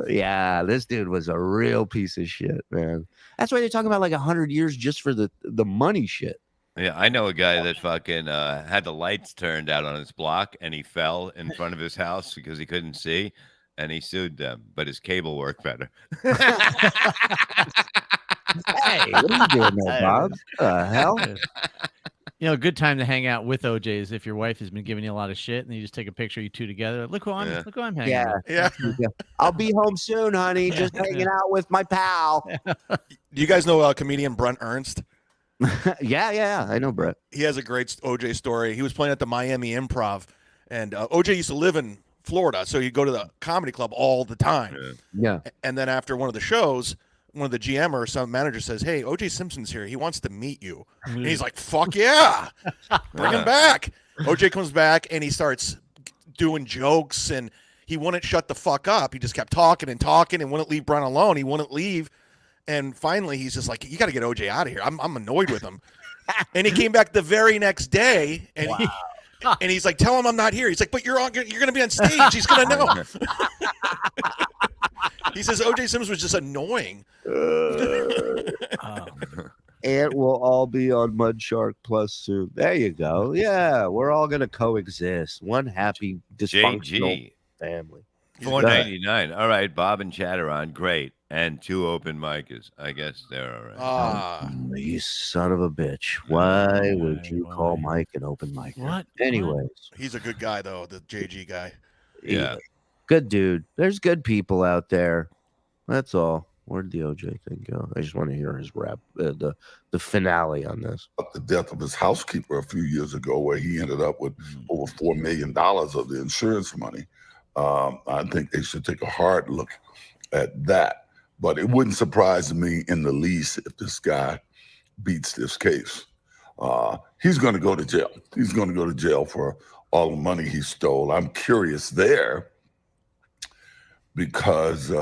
Yeah, this dude was a real piece of shit, man. That's why they're talking about like 100 years just for the money shit. Yeah, I know a guy that fucking had the lights turned out on his block, and he fell in front of his house because he couldn't see, and he sued them, but his cable worked better. Hey, what are you doing there, Bob? Hell? You know, a good time to hang out with OJ is if your wife has been giving you a lot of shit, and you just take a picture of you two together. Look who I'm hanging with. Yeah. I'll be home soon, honey. Just hanging out with my pal. Do you guys know comedian Brent Ernst? Yeah. I know Brett. He has a great OJ story. He was playing at the Miami Improv, and OJ used to live in Florida, so he'd go to the comedy club all the time. Yeah. And then after one of the shows, one of the GM or some manager says, "Hey, OJ Simpson's here. He wants to meet you." And he's like, "Fuck yeah, bring him back." OJ comes back and he starts doing jokes, and he wouldn't shut the fuck up. He just kept talking and wouldn't leave Brent alone. He wouldn't leave. And finally, he's just like, "You got to get OJ out of here. I'm annoyed with him." And he came back the very next day, and and he's like, "Tell him I'm not here." He's like, "But you're going to be on stage. He's going to know." He says OJ Simpson was just annoying. It will all be on Mud Shark Plus soon. There you go. Yeah, we're all gonna coexist. One happy dysfunctional family. $4.99. All right, Bob and Chad are on. Great. And 2 open micers. I guess they're all right. You son of a bitch. Why would you call Mike an open mic? What? Anyways. He's a good guy, though, the JG guy. Yeah. Good dude. There's good people out there. That's all. Where'd the OJ thing go? I just want to hear his rap, the finale on this. The death of his housekeeper a few years ago, where he ended up with over $4 million of the insurance money. I think they should take a hard look at that. But it wouldn't surprise me in the least if this guy beats this case. He's going to go to jail. He's going to go to jail for all the money he stole. I'm curious there because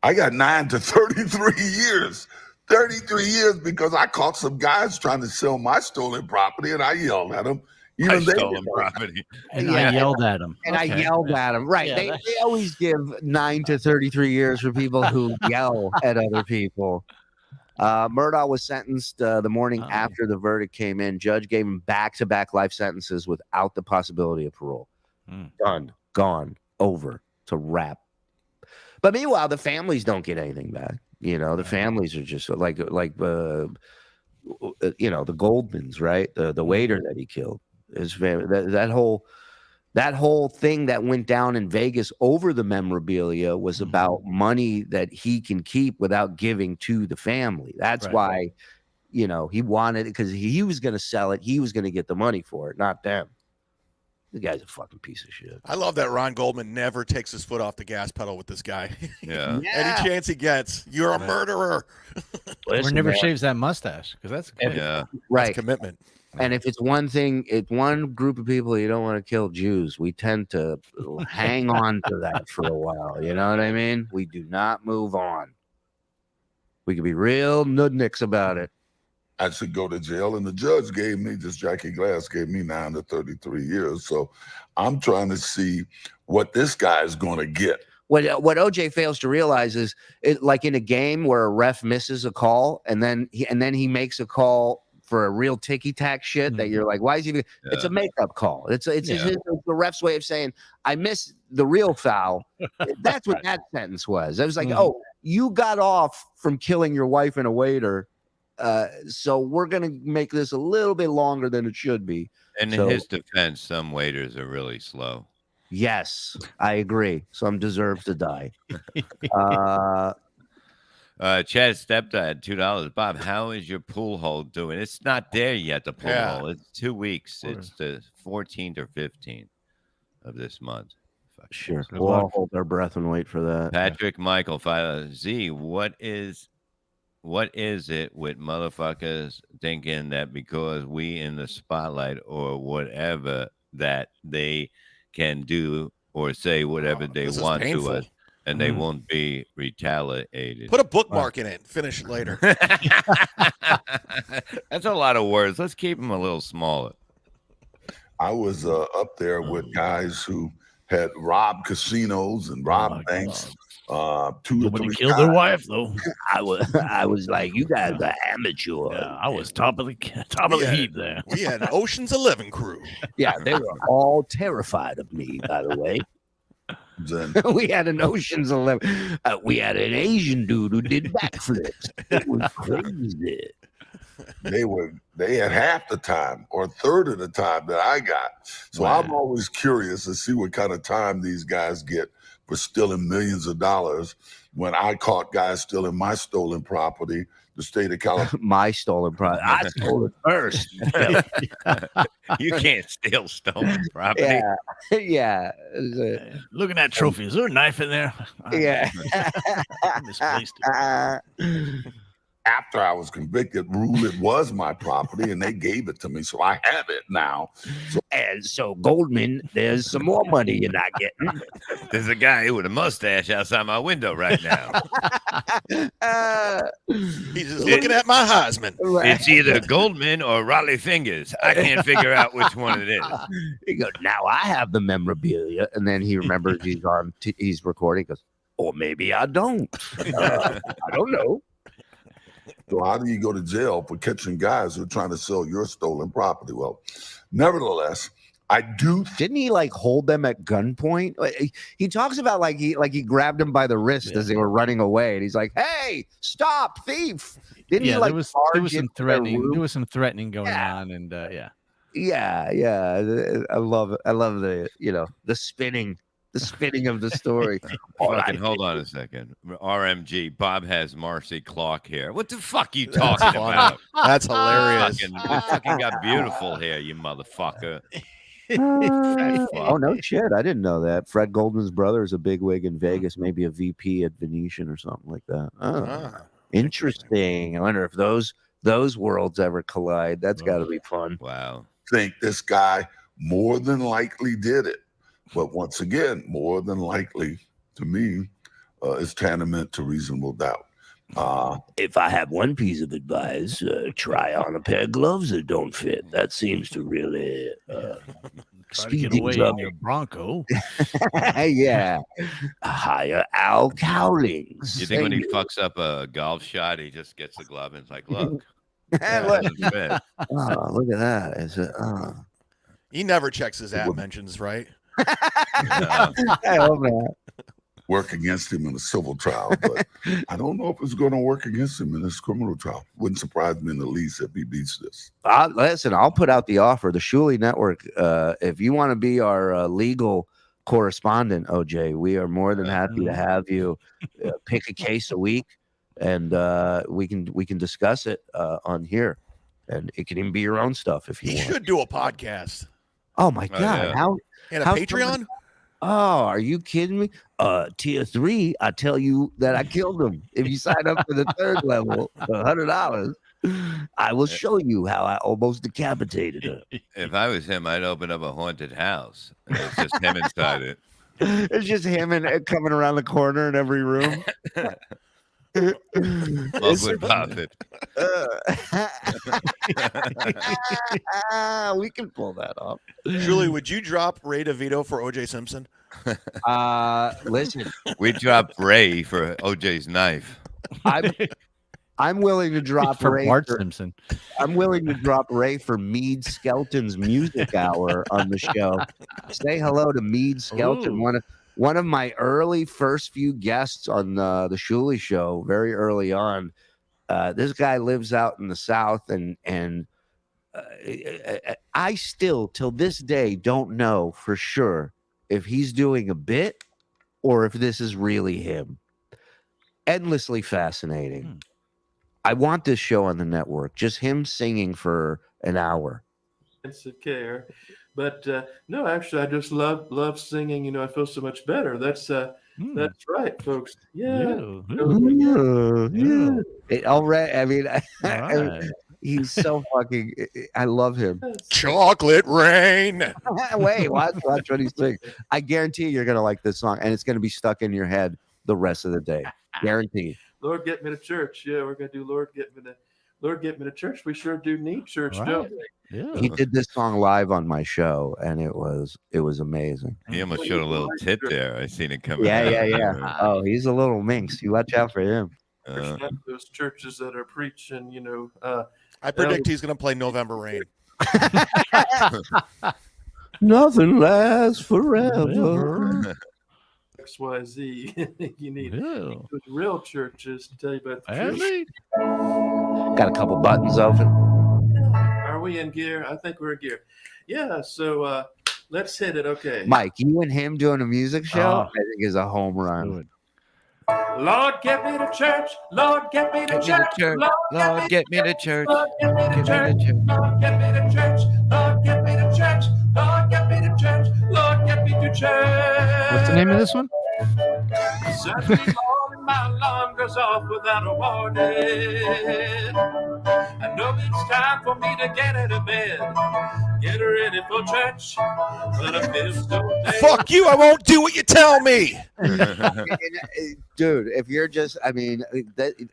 I got 9 to 33 years. 33 years because I caught some guys trying to sell my stolen property, and I yelled at them. Even they stolen property. And I yelled at him. And I yelled at him. Right. Yeah, they always give 9 to 33 years for people who yell at other people. Murdaugh was sentenced the morning after the verdict came in. Judge gave him back-to-back life sentences without the possibility of parole. Done. Gone. Over. To wrap. But meanwhile, the families don't get anything back. You know, the families are just like you know, the Goldmans, right? The waiter that he killed. His family, that whole thing that went down in Vegas over the memorabilia was about money that he can keep without giving to the family. That's why, you know, he wanted it because he was going to sell it. He was going to get the money for it, not them. The guy's a fucking piece of shit. I love that Ron Goldman never takes his foot off the gas pedal with this guy. Yeah. Any chance he gets, you're a murderer. Or never shaves that mustache because that's That's commitment. And if it's one thing, it's one group of people you don't want to kill, Jews. We tend to hang on to that for a while. You know what I mean? We do not move on. We can be real nudniks about it. I should go to jail. And the judge gave me, just Jackie Glass gave me 9 to 33 years. So I'm trying to see what this guy is going to get. What OJ fails to realize is, it like in a game where a ref misses a call and then he makes a call for a real ticky tack shit that you're like, why is he? It's a makeup call. It's the ref's way of saying I missed the real foul. That's what that sentence was. I was like, oh, you got off from killing your wife and a waiter, so we're gonna make this a little bit longer than it should be. And in his defense, some waiters are really slow. Yes, I agree. Some deserve to die. Chad's stepdad, $2. Bob, how is your pool hole doing? It's not there yet, the pool hole. It's 2 weeks. It's the 14th or 15th of this month. Sure. We'll all hold our breath and wait for that. Patrick Michael, Z, what is it with motherfuckers thinking that because we in the spotlight or whatever that they can do or say whatever they want to us? And they won't be retaliated. Put a bookmark in it. Finish it later. That's a lot of words. Let's keep them a little smaller. I was up there with guys who had robbed casinos and robbed banks. 2 or 3 killed their wife though. I was like, you guys are amateur. Yeah, I was top of the heap there. We had an Ocean's 11 crew. Yeah, they were all terrified of me, by the way. We had an Ocean's 11. We had an Asian dude who did backflips. It was crazy. They had half the time or a third of the time that I got. So I'm always curious to see what kind of time these guys get for stealing millions of dollars. When I caught guys stealing my stolen property, the state of California. My stolen property. I stole it first. You can't steal stolen property. Yeah. Look at that trophy. Is there a knife in there? Yeah. I misplaced it. After I was convicted, ruled it was my property, and they gave it to me, so I have it now. And so, Goldman, there's some more money you're not getting. There's a guy with a mustache outside my window right now. He's just looking at my Heisman. It's either Goldman or Raleigh Fingers. I can't figure out which one it is. He goes, now I have the memorabilia, and then he remembers he's recording. He goes, or maybe I don't. I don't know. So how do you go to jail for catching guys who are trying to sell your stolen property? Well, nevertheless, I do. Didn't he like hold them at gunpoint? He talks about like he grabbed them by the wrist as they were running away, and he's like, "Hey, stop, thief!" Didn't he like? There was some threatening. There was some threatening going on, and yeah. I love it. I love the the spinning. The spinning of the story. Hold on a second. RMG. Bob has Marcy Clark here. What the fuck you talking about? That's hilarious. You fucking got beautiful hair, you motherfucker. Oh no shit! I didn't know that. Fred Goldman's brother is a bigwig in Vegas, maybe a VP at Venetian or something like that. Oh, interesting. I wonder if those worlds ever collide. That's got to be fun. Wow. I think this guy more than likely did it. But once again, more than likely, to me, is tantamount to reasonable doubt. If I have one piece of advice, try on a pair of gloves that don't fit. That seems to really speed away in your Bronco. Yeah. Hire Al Cowlings. You think when he fucks up a golf shot, he just gets the glove and it's like, look. Look at that. He never checks his app mentions, right? I hope not. Work against him in a civil trial, but I don't know if it's going to work against him in this criminal trial. Wouldn't surprise me in the least if he beats this. Listen, I'll put out the offer. The Shuli Network, if you want to be our legal correspondent, OJ, we are more than happy to have you pick a case a week, and we can discuss it on here, and it can even be your own stuff if you want. He should do a podcast. Oh my God! Yeah. And a Patreon? Oh, are you kidding me? Tier 3, I tell you that I killed him. If you sign up for the third level, $100, I will show you how I almost decapitated her. If I was him, I'd open up a haunted house. And it's just him inside it. It's just him and coming around the corner in every room. Mugwood Prophet. We can pull that off. Julie, would you drop Ray DeVito for OJ Simpson? Listen, We dropped Ray for OJ's knife. I'm willing to drop for Ray Bart Simpson. I'm willing to drop Ray for Mead Skelton's music hour on the show. Say hello to Mead Skelton, one of my early first few guests on the Shuli show, very early on. This guy lives out in the South, and I still, till this day, don't know for sure if he's doing a bit or if this is really him. Endlessly fascinating. I want this show on the network, just him singing for an hour. Of care, but no, actually, I just love singing. You know, I feel so much better. That's right, folks. Yeah. It already. I mean, he's so fucking. I love him. Chocolate rain. Wait, watch what he's singing. I guarantee you're gonna like this song, and it's gonna be stuck in your head the rest of the day. Guaranteed. Lord, get me to church. Yeah, we're gonna do Lord, get me to church. We sure do need church, don't we? Yeah. He did this song live on my show, and it was amazing. He almost showed a little tit there. I seen it coming. Yeah. Oh, he's a little minx. You watch out for him. Those churches that are preaching, you know. I predict he's going to play November Rain. Nothing lasts forever. XYZ. You need real churches to tell you about the truth. Got a couple buttons open. Are we in gear? I think we're in gear. Yeah, so let's hit it. Okay. Mike, you and him doing a music show, I think is a home run. Lord, get me to church. Lord, get me to church. Lord, get me to church. Lord, get me to church. Lord, get me to church. Lord, get me to church. Lord, get me to church. Lord, get me to church. What's the name of this one? Sunday morning, my alarm goes off without a warning. I know it's time for me to get out of bed, get ready for church, but I feel so bad. Fuck you! I won't do what you tell me. Dude, if you're just, I mean,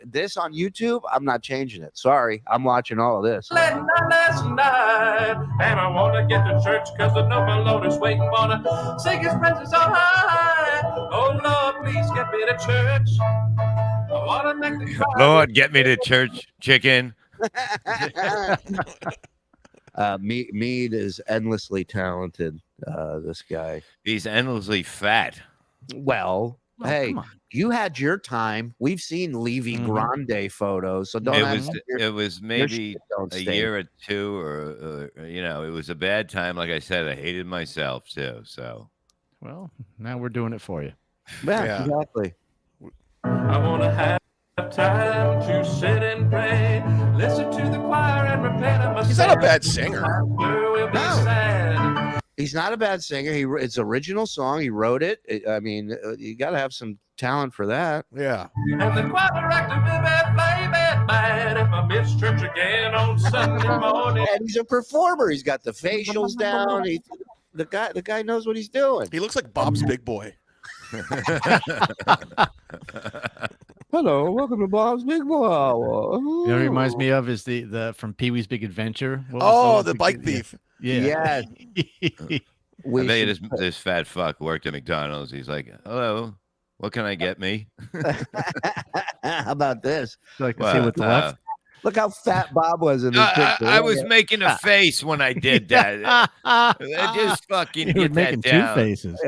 this on YouTube, I'm not changing it. Sorry, I'm watching all of this. Last night, and I want to get to church because I know my Lord is waiting for to sing his praises on high. Oh Lord, please get me to church. I want to make the crowd. Lord, get me to church, chicken. Mead is endlessly talented. This guy. He's endlessly fat. Well, hey, you had your time. We've seen Levy Grande photos, so don't. It was maybe a year or two, or you know, it was a bad time. Like I said, I hated myself too. So, well, now we're doing it for you. Yeah. Exactly. I want to have time to sit and pray, listen to the choir and repent of my He's not a bad singer. No. He's not a bad singer. It's original song. He wrote it. I mean, you got to have some talent for that. Yeah. And the choir director will play bad if I miss church again on Sunday morning. And he's a performer. He's got the facials down. The guy knows what he's doing. He looks like Bob's Big Boy. Hello, welcome to Bob's Big Boy Hour. You know what it reminds me of is the from Pee-wee's Big Adventure. What was the bike thief. Yeah. I bet this fat fuck worked at McDonald's. He's like, hello, what can I get me? How about this? Like see what's left. Look how fat Bob was in this picture. I was making a face when I did that. I just fucking get making that down. 2 faces.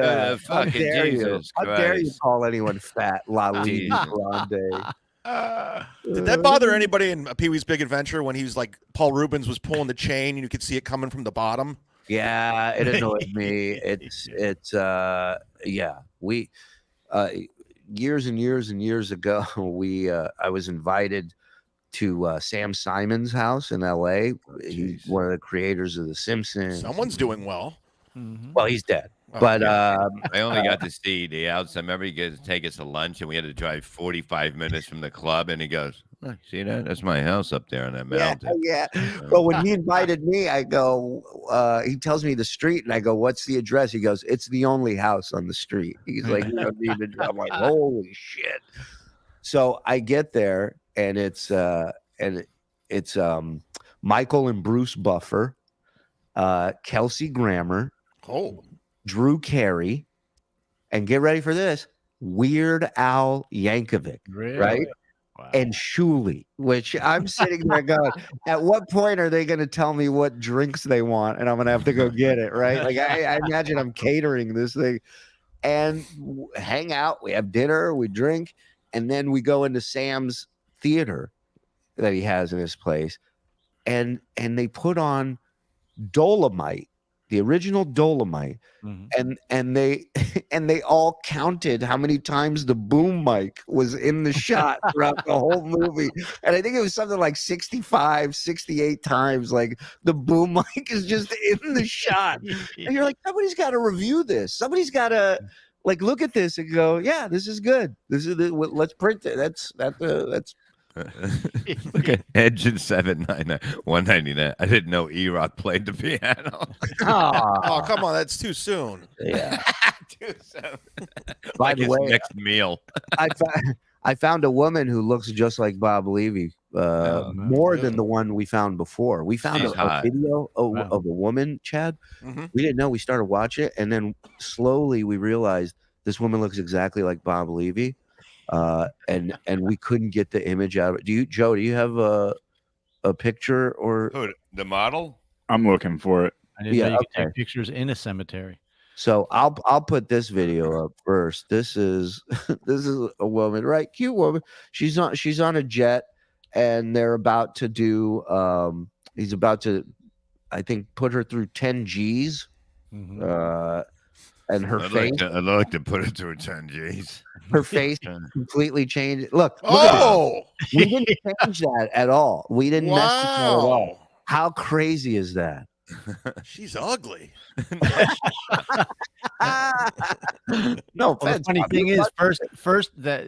Fucking Jesus How dare you call anyone fat, Lali Grande? Did that bother anybody in Pee-wee's Big Adventure when he was like Paul Rubens was pulling the chain and you could see it coming from the bottom? Yeah, it annoyed me. We years and years and years ago, I was invited to Sam Simon's house in LA. He's one of the creators of The Simpsons. Someone's doing well. Well, he's dead. But I only got to see the outside. Remember, he got to take us to lunch, and we had to drive 45 minutes from the club. And he goes, oh, "See that? That's my house up there on that mountain." Yeah. But when he invited me, I go. He tells me the street, and I go, "What's the address?" He goes, "It's the only house on the street." He's like, "You don't need to." I'm like, "Holy shit!" So I get there, and it's Michael and Bruce Buffer, Kelsey Grammer, Drew Carey, and get ready for this, Weird Al Yankovic, right? Wow. And Shuli, which I'm sitting there going, at what point are they going to tell me what drinks they want, and I'm going to have to go get it, right? Like I imagine I'm catering this thing, and hang out. We have dinner, we drink, and then we go into Sam's theater that he has in his place, and they put on Dolomite, the original Dolomite, and they all counted how many times the boom mic was in the shot throughout the whole movie, and I think it was something like 65, 68 times. Like the boom mic is just in the shot, and you're like, somebody's got to review this. Somebody's got to like look at this and go, yeah, this is good. This is let's print it. That's Look at Engine 799 199. I didn't know E-Rock played the piano. Oh, come on, that's too soon. Yeah. Too soon. By Like the his way, next meal. I found a woman who looks just like Bob Levy, more than the one we found before. We found She's a hot. video of a woman, Chad. We didn't know. We started watching it, and then slowly we realized this woman looks exactly like Bob Levy. And we couldn't get the image out of it. Joe, do you have a picture or Who, the model? I'm looking for it. I didn't know you could take pictures in a cemetery. So I'll put this video up first. This is a woman, right? Cute woman. She's on a jet, and they're about to do he's about to, I think, put her through 10 G's. And her face. I'd like to put it through 10 G's. Her face completely changed. Look Oh, we didn't change that at all. We didn't mess with that at all. How crazy is that? She's ugly. No Well, the offense. funny Bob. thing is, first that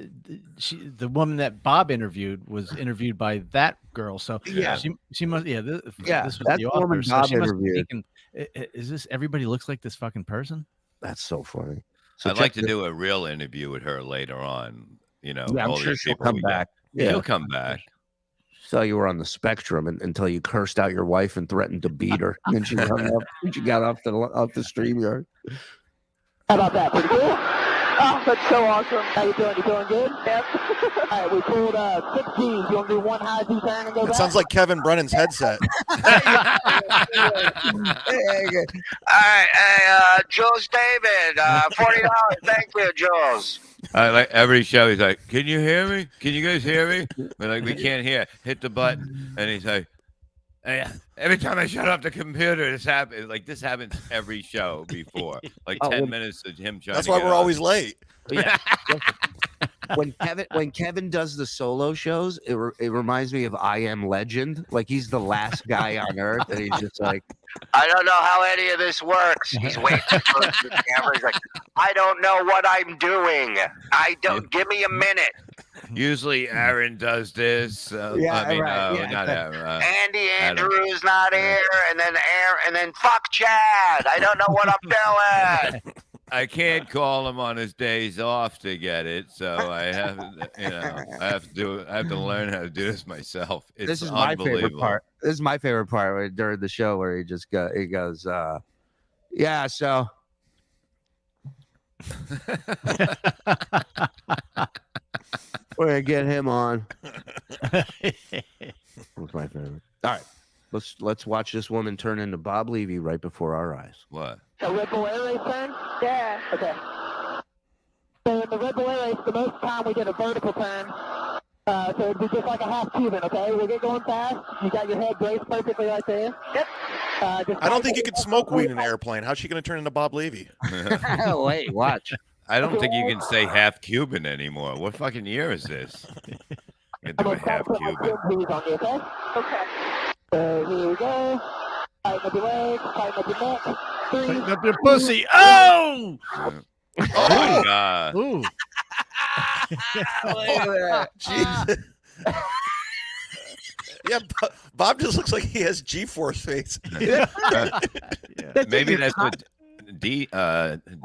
the woman that Bob interviewed was interviewed by that girl. So Yeah. she must this was that's the the woman author. So Bob she must be interviewed. thinking, is this everybody looks like this fucking person? That's so funny. So I'd like to do a real interview with her later on. You know, Yeah, I'm all sure these she'll people come we got. back. She'll come back. So you were on the spectrum until you cursed out your wife and threatened to beat her. And then she hung up. She got off the StreamYard. How about that? Pretty cool? Oh, that's so awesome. How you doing? You doing good? Yep. All right, we pulled 6 G's. You want to do one high Z turn and go It back? sounds like Kevin Brennan's headset. All right, hey, Jules David, $40. Thank you, Jules. Like every show, he's like, "Can you hear me? Can you guys hear me?" We're like, "We can't hear." Hit the button, and he's like, "Hey, every time I shut off the computer, this happens. Like this happens every show before. Like 10 minutes of him trying. That's to why get we're on. always late. Yeah. When Kevin does the solo shows, it reminds me of I Am Legend. Like he's the last guy on earth, and he's just like, I don't know how any of this works. He's waiting for the camera. He's like, I don't know what I'm doing. Give me a minute. Usually, Aaron does this. Yeah, I mean, right, yeah. not Aaron. Andy Andrews not here, and then fuck Chad. I don't know what I'm doing. I can't call him on his days off to get it, so I have, I have to learn how to do this myself. It's This is my favorite unbelievable. part. This is my favorite part during the show where he goes, yeah, so we're gonna get him on. That's my favorite. All right, let's watch this woman turn into Bob Levy right before our eyes. What? A Red Bull Air Race turn? Yeah. Okay. So in the Red Bull Air Race, the most time we did a vertical turn. So it'd be just like a half Cuban, okay? We'll get going fast. You got your head braced perfectly right there. Yep. I don't think you could smoke weed in an airplane. How's she going to turn into Bob Levy? Wait, watch. I don't think you can say half Cuban anymore. What fucking year is this? You can do a half Cuban. Okay. So here we go. Tighten up your legs, tighten up your neck. Tighten up your pussy. Oh! Oh my God. Ooh. Jesus. Yeah, Bob just looks like he has G-force face. Maybe that's what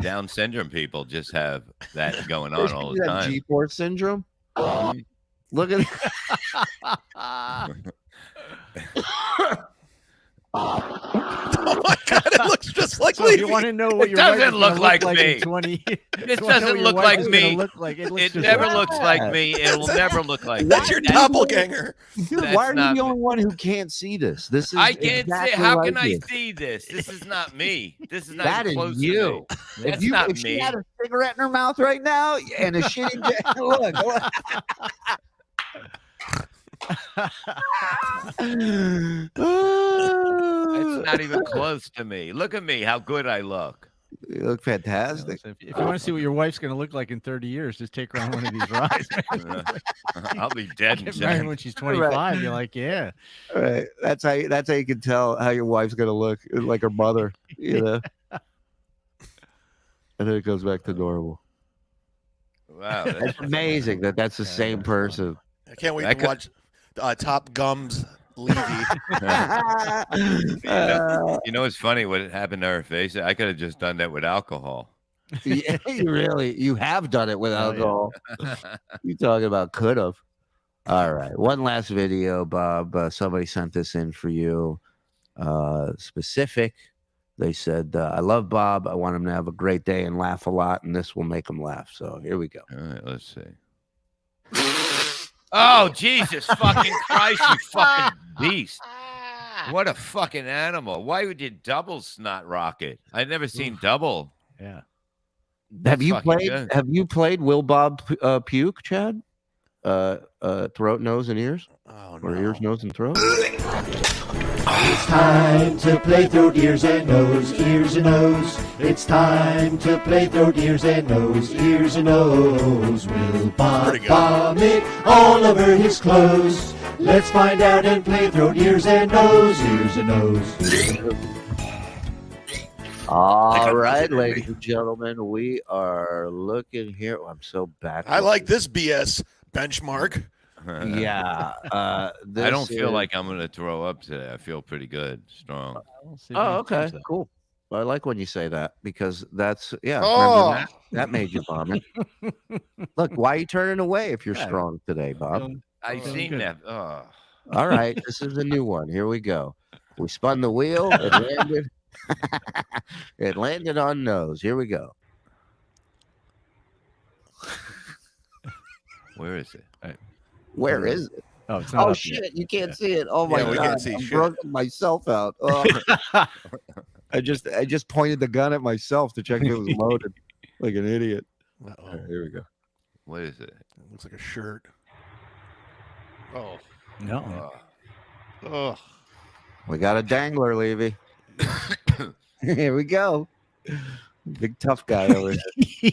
Down syndrome people just have that going on all the time. G-force syndrome? Look at Oh my God! It looks just like So if Levy. you want to know what It your wife is doesn't gonna look like in me. 20 This you wanna know doesn't what your look wife like is gonna me. look like, it looks It just never like looks like me. It'll never look like me. That's your doppelganger. Dude, That's why are you not the me. only one who can't see this? This is I can't exactly say. How like can I you. see this? This is not me. This is not That even is close you. to me. That's not if she me. had a cigarette in her mouth right now and a shitty look. It's not even close to me. Look at me. How good I look. You look fantastic. So if you want to see what your wife's going to look like in 30 years, just take her on one of these rides. Man. I'll be dead in Get married 10. when she's 25. You're like, yeah. All right. That's how you can tell how your wife's gonna look, like her mother, you know. And then it goes back to normal. Wow, It's amazing that's the same person. I can't wait to watch Top Gums Levy. You know what's funny? What happened to her face? I could have just done that with alcohol. Yeah, you have done it with alcohol. You talking about could have. All right. One last video, Bob. Somebody sent this in for you. Specific. They said, I love Bob. I want him to have a great day and laugh a lot, and this will make him laugh. So here we go. All right, let's see. Oh, Jesus fucking Christ, you fucking beast. What a fucking animal. Why would you double snot rocket? I've never seen double. Yeah. Have you fucking played good. have you played Will Bob Puke, Chad? Throat, nose, and ears? Oh, or ears, nose, and throat? It's time to play throat, ears, and nose, ears and nose. It's time to play throat, ears, and nose, ears and nose. Will Bob vomit all over his clothes? Let's find out and play throat, ears, and nose, ears and nose. All right, ladies and gentlemen, we are looking here. Oh, I'm so back. I like this BS benchmark. Yeah. I don't feel is- like I'm going to throw up today. I feel pretty good, strong. Oh, okay, cool. I like when you say that because that's remember Oh. that made you vomit. Look, why are you turning away if you're Yeah. strong today, Bob? I seen that. Oh. All right, this is a new one. Here we go. We spun the wheel. It landed. It landed on nose. Here we go. Where is it? Where is it? Oh, it's not Oh up shit! yet. You can't see it. Oh my Yeah, we god! can't see I'm shit. broken myself out. Oh. I just pointed the gun at myself to check if it was loaded, like an idiot. All right, here we go. What is it? It looks like a shirt. Oh. No. Oh. We got a dangler, Levy. Here we go. Big tough guy over here.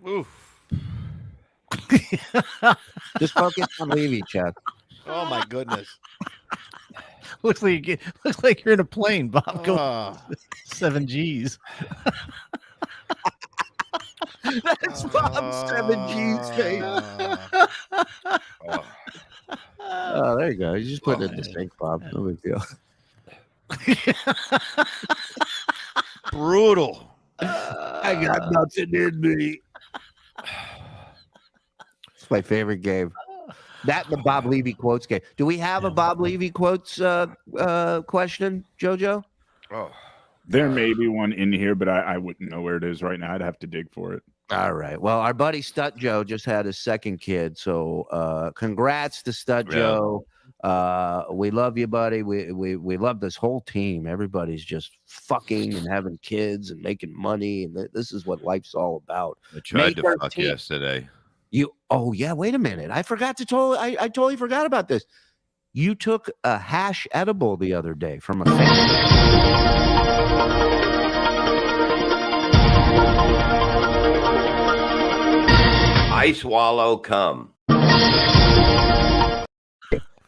Oof. Just focus on Levy, Chad. Oh my goodness. looks like you're in a plane, Bob. Go Ah. 7 Gs. That's Bob's 7G's face. Oh, there you go. You just put it in the sink, Bob. No big deal. Brutal. I got nothing in me. It's my favorite game. That and the Bob Levy quotes game. Do we have a Bob Levy quotes question, JoJo? Oh. There may be one in here, but I wouldn't know where it is right now. I'd have to dig for it. All right. Well, our buddy Stut Joe just had his second kid, so congrats to Stut Joe. We love you, buddy. We love this whole team. Everybody's just fucking and having kids and making money, and this is what life's all about. I tried May to fuck 13th. yesterday. Oh yeah, wait a minute. I forgot to I totally forgot about this. You took a hash edible the other day from a fan. I swallow cum.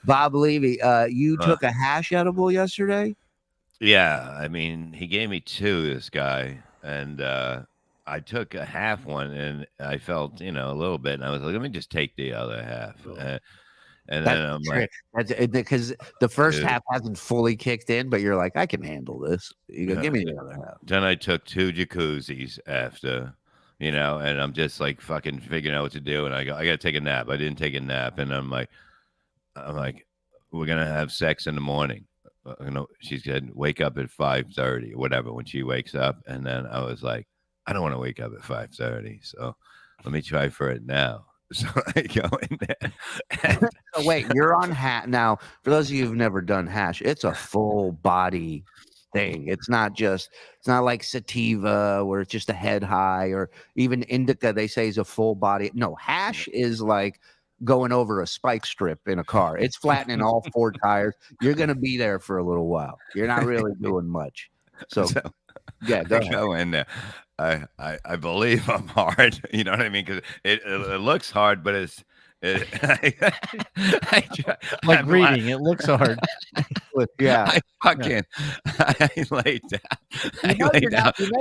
Bob Levy, you took a hash edible yesterday? Yeah, I mean, he gave me two, this guy, and I took a half one, and I felt, a little bit, and I was like, let me just take the other half. And then I'm like, that's because the first Dude. half hasn't fully kicked in, but you're like, I can handle this. You go, give me the other half. Then I took two jacuzzis after, you know, and I'm just like fucking figuring out what to do. And I go, I got to take a nap. I didn't take a nap. And I'm like, we're going to have sex in the morning. She said, wake up at 5:30 or whatever when she wakes up. And then I was like, I don't want to wake up at 5:30. So let me try for it now. So I go in there. So wait, you're on hash now. For those of you who've never done hash, it's a full body thing. It's not like sativa where it's just a head high, or even indica. They say is a full body. No, hash is like going over a spike strip in a car. It's flattening all four tires. You're gonna be there for a little while. You're not really doing much. So yeah, go ahead. Go in there. I believe I'm hard. You know what I mean? Because it looks hard, but it's like reading. It looks hard. Yeah. I laid down.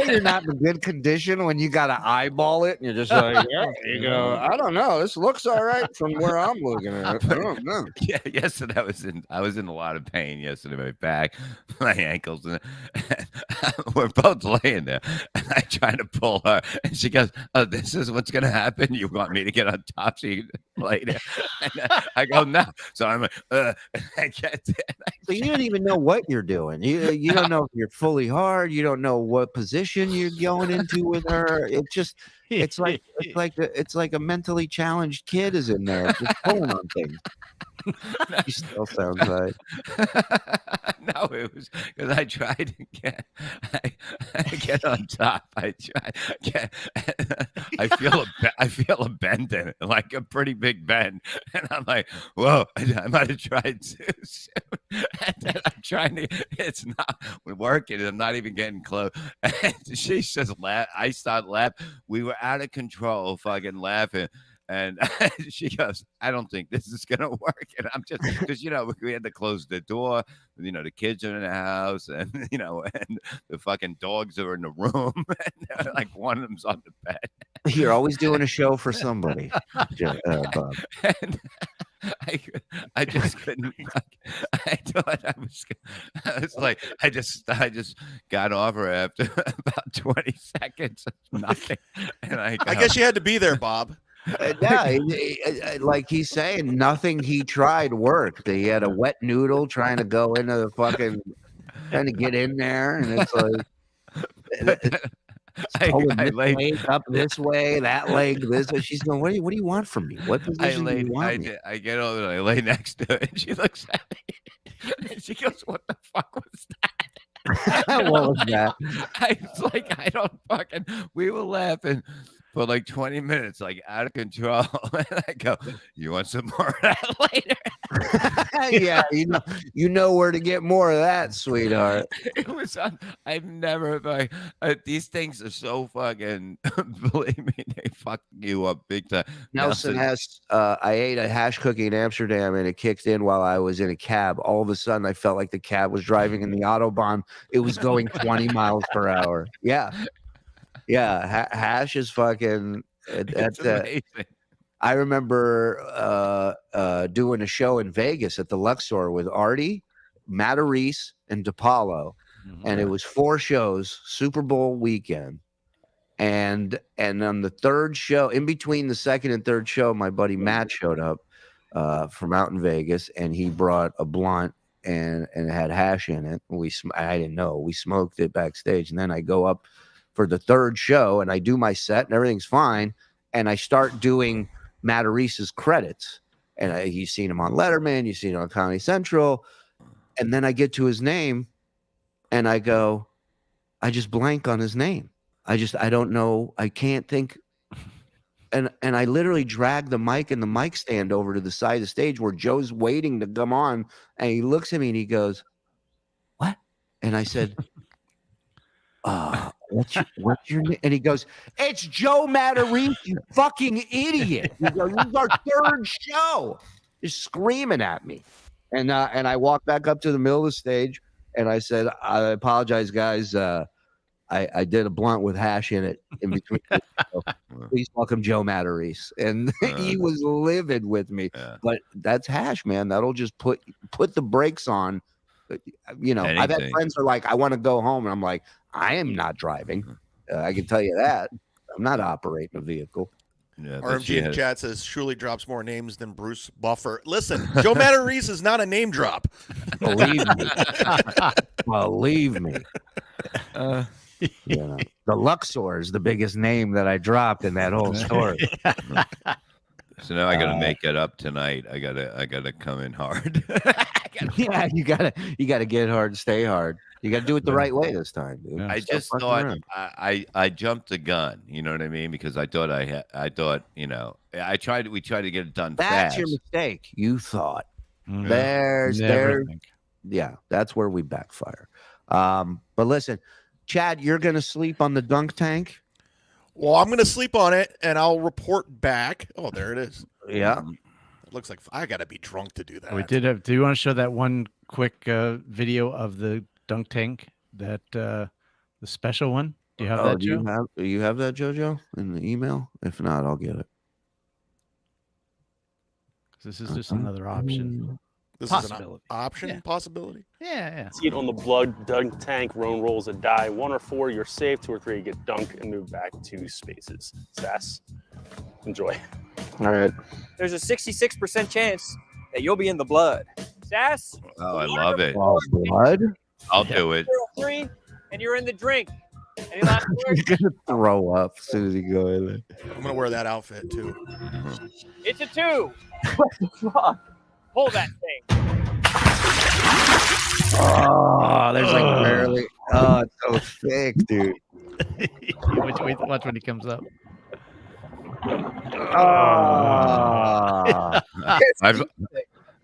You're not in good condition when you got to eyeball it and you're just like, yeah, you go, I don't know. This looks all right from where I'm looking at it. I don't know. Yeah, yesterday I was in a lot of pain yesterday. My back, my ankles, and we're both laying there. And I try to pull her, and she goes, "Oh, this is what's gonna happen. You want me to get on top so you can lay there?" And I go, "No." So I'm like, I get it. So you don't even know what you're doing. You don't know if you're fully hard. You don't know what position you're going into with her. It's like a mentally challenged kid is in there just pulling on things. He still sounds right. No, it was because I tried to get on top. I feel a bend in it, like a pretty big bend, and I'm like, whoa, I might have tried too soon. And then I'm trying to, it's not working. I'm not even getting close. And she just laughed. I start laughing. We were out of control, fucking laughing. And she goes, I don't think this is going to work. And I'm just, because, we had to close the door. The kids are in the house and, and the fucking dogs are in the room. And like one of them's on the bed. You're always doing a show for somebody, Bob. And I just couldn't. I thought I was like, I just got off her after about 20 seconds of nothing. And I guess you had to be there, Bob. Yeah, like he's saying, nothing he tried worked. He had a wet noodle trying to go into the fucking, trying to get in there, and it's like I leg up this way, that leg this way. She's going, what do you want from me? What position do you want me? I get over and I lay next to her, and she looks at me, and she goes, "What the fuck was that?" What was that? I was like, I don't fucking. We were laughing for like 20 minutes, like out of control. And I go, "You want some more of that later?" Yeah, you know where to get more of that, sweetheart. It was I've never these things are so fucking believe me, they fuck you up big time. Nelson has I ate a hash cookie in Amsterdam and it kicked in while I was in a cab. All of a sudden I felt like the cab was driving in the Autobahn. It was going 20 miles per hour. Yeah. Hash is fucking It's amazing. I remember doing a show in Vegas at the Luxor with Artie, Matarese, and DePaulo. And it was 4 shows, Super Bowl weekend. And on the third show, in between the second and third show, my buddy Matt showed up from out in Vegas, and he brought a blunt and it had hash in it. I didn't know. We smoked it backstage, and then I go up for the third show, and I do my set, and everything's fine. And I start doing Matarese's credits, and you've seen him on Letterman, you've seen him on Comedy Central, and then I get to his name, and I go, I just blank on his name. I don't know. I can't think. And I literally drag the mic and the mic stand over to the side of the stage where Joe's waiting to come on, and he looks at me and he goes, "What?" And I said, what's your name? And he goes, "It's Joe Matarese, you fucking idiot." He goes, "This is our third show." He's screaming at me. And I walked back up to the middle of the stage and I said, "I apologize, guys. I did a blunt with hash in it in between. Please welcome Joe Matarese." And he was livid with me. But that's hash, man. That'll just put the brakes on. I've had friends who are like, "I want to go home," and I'm like, I am not driving. I can tell you that. I'm not operating a vehicle. Yeah, but she RMG in the has- chat says Shuli drops more names than Bruce Buffer. Listen, Joe Matarese is not a name drop. Believe me. Believe me. You know, the Luxor is the biggest name that I dropped in that whole story. So now I got to make it up tonight. I gotta come in hard. Yeah, you gotta get hard and stay hard. You gotta do it the right way this time, dude. I Stop just fucking thought around. I jumped the gun. You know what I mean? Because I thought we tried to get it done That's fast. your mistake. You thought. Mhm. There's Never think. yeah, that's where we backfire. But listen, Chad, you're gonna sleep on the dunk tank. Well, I'm going to sleep on it, and I'll report back. Oh, there it is. Yeah. It looks like I got to be drunk to do that. We did have. Do you want to show that one quick video of the dunk tank? That the special one. Do you have that, Joe? Do you have that, JoJo, in the email? If not, I'll get it. 'Cause this is just another option. This is an Possibility. option Yeah. possibility. Yeah. See it on the blood dunk tank. Roan rolls a die. 1 or 4, you're safe. 2 or 3, you get dunked and move back 2 spaces. Sass. Enjoy. All right. There's a 66% chance that you'll be in the blood. Sass? Oh, I love it. Oh, blood? I'll do it. 3, and you're in the drink. Any last words? You're gonna throw up as soon as you go in there. I'm going to wear that outfit, too. It's a 2. What the fuck? Pull that thing. Oh, there's like barely. Oh, it's so thick, dude. Watch when he comes up. Oh.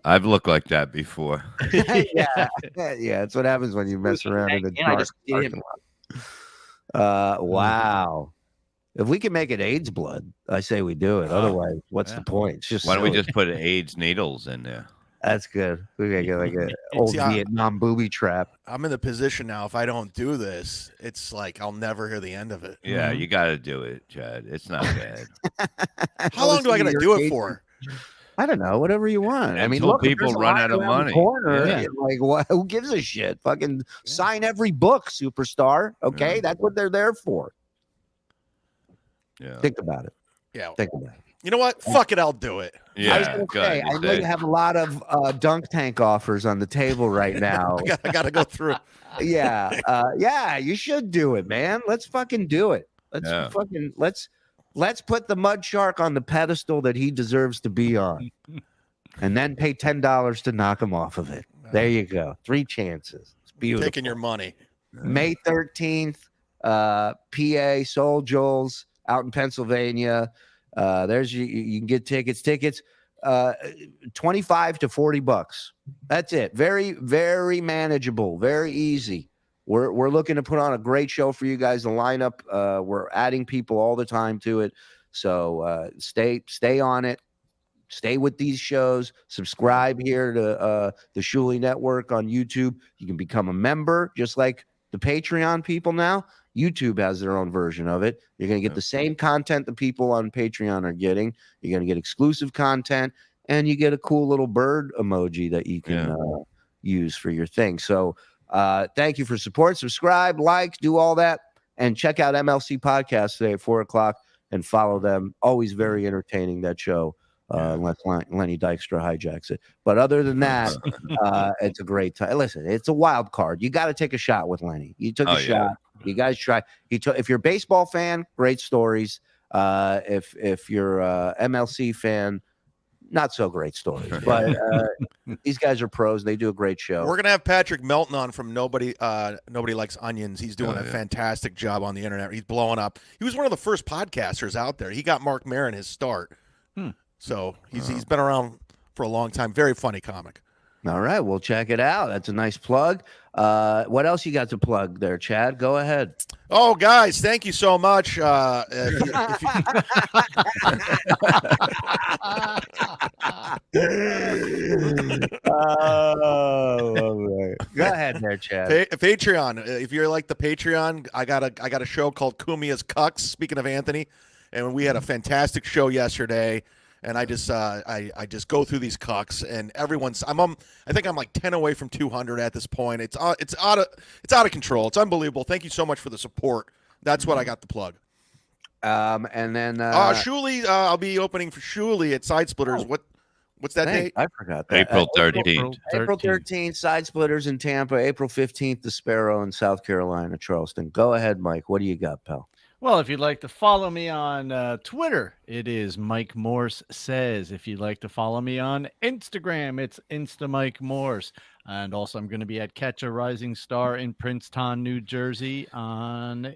I've looked like that before. yeah, that's what happens when you mess around in the dark parking lot. Wow. If we can make it AIDS blood, I say we do it. Otherwise, what's the point? It's just Why don't we silly. just put AIDS needles in there? That's good. We gotta get like an old See, Vietnam booby trap. I'm in the position now. If I don't do this, it's like I'll never hear the end of it. Yeah, you got to do it, Chad. It's not bad. How long do I got to do it for? I don't know. Whatever you want. I mean, Until look, if people there's a run line out of around the money. corner, Yeah. like, what? Who gives a shit? Fucking sign every book, superstar. Okay, that's what they're there for. Yeah. Think about it. Yeah. Think about it. You know what? Fuck it. I'll do it. I was gonna say, I know you have a lot of dunk tank offers on the table right now. I got to go through. Yeah, you should do it, man. Let's fucking do it. Let's put the mud shark on the pedestal that he deserves to be on, and then pay $10 to knock him off of it. There you go. 3 chances. It's beautiful. Taking your money. May 13th, PA Soul Joel's out in Pennsylvania. There's you can get tickets. Tickets, $25 to $40. That's it. Very, very manageable. Very easy. We're looking to put on a great show for you guys. The lineup, we're adding people all the time to it. So stay on it. Stay with these shows. Subscribe here to the Shuli Network on YouTube. You can become a member, just like the Patreon people now. YouTube has their own version of it. You're going to get the same content the people on Patreon are getting. You're going to get exclusive content, and you get a cool little bird emoji that you can use for your thing. So thank you for support. Subscribe, like, do all that, and check out MLC Podcast today at 4 o'clock and follow them. Always very entertaining, that show. Unless Lenny Dykstra hijacks it. But other than that, it's a great time. Listen, it's a wild card. You got to take a shot with Lenny. You took a shot. You guys try. If you're a baseball fan, great stories. If you're a MLC fan, not so great stories. But these guys are pros. They do a great show. We're gonna have Patrick Melton on from Nobody Likes Onions. He's doing a fantastic job on the internet. He's blowing up. He was one of the first podcasters out there. He got Mark Maron his start. So he's been around for a long time. Very funny comic. All right, we'll check it out. That's a nice plug. What else you got to plug there, Chad? Go ahead. Oh, guys, thank you so much. Go ahead there, Chad. Patreon. If you're like the Patreon, I got a show called Kumia's Cucks. Speaking of Anthony, and we had a fantastic show yesterday. And I just go through these cucks, and everyone's. I think I'm like 10 away from 200 at this point. It's out of control. It's unbelievable. Thank you so much for the support. That's what I got to plug. And then Shuli, I'll be opening for Shuli at Side Splitters. What's that date? I forgot that. April 13th. April 13th, Side Splitters in Tampa. April 15th, the Sparrow in South Carolina, Charleston. Go ahead, Mike. What do you got, pal? Well, if you'd like to follow me on Twitter, it is Mike Morse Says. If you'd like to follow me on Instagram, it's Insta Mike Morse. And also, I'm going to be at Catch a Rising Star in Princeton, New Jersey on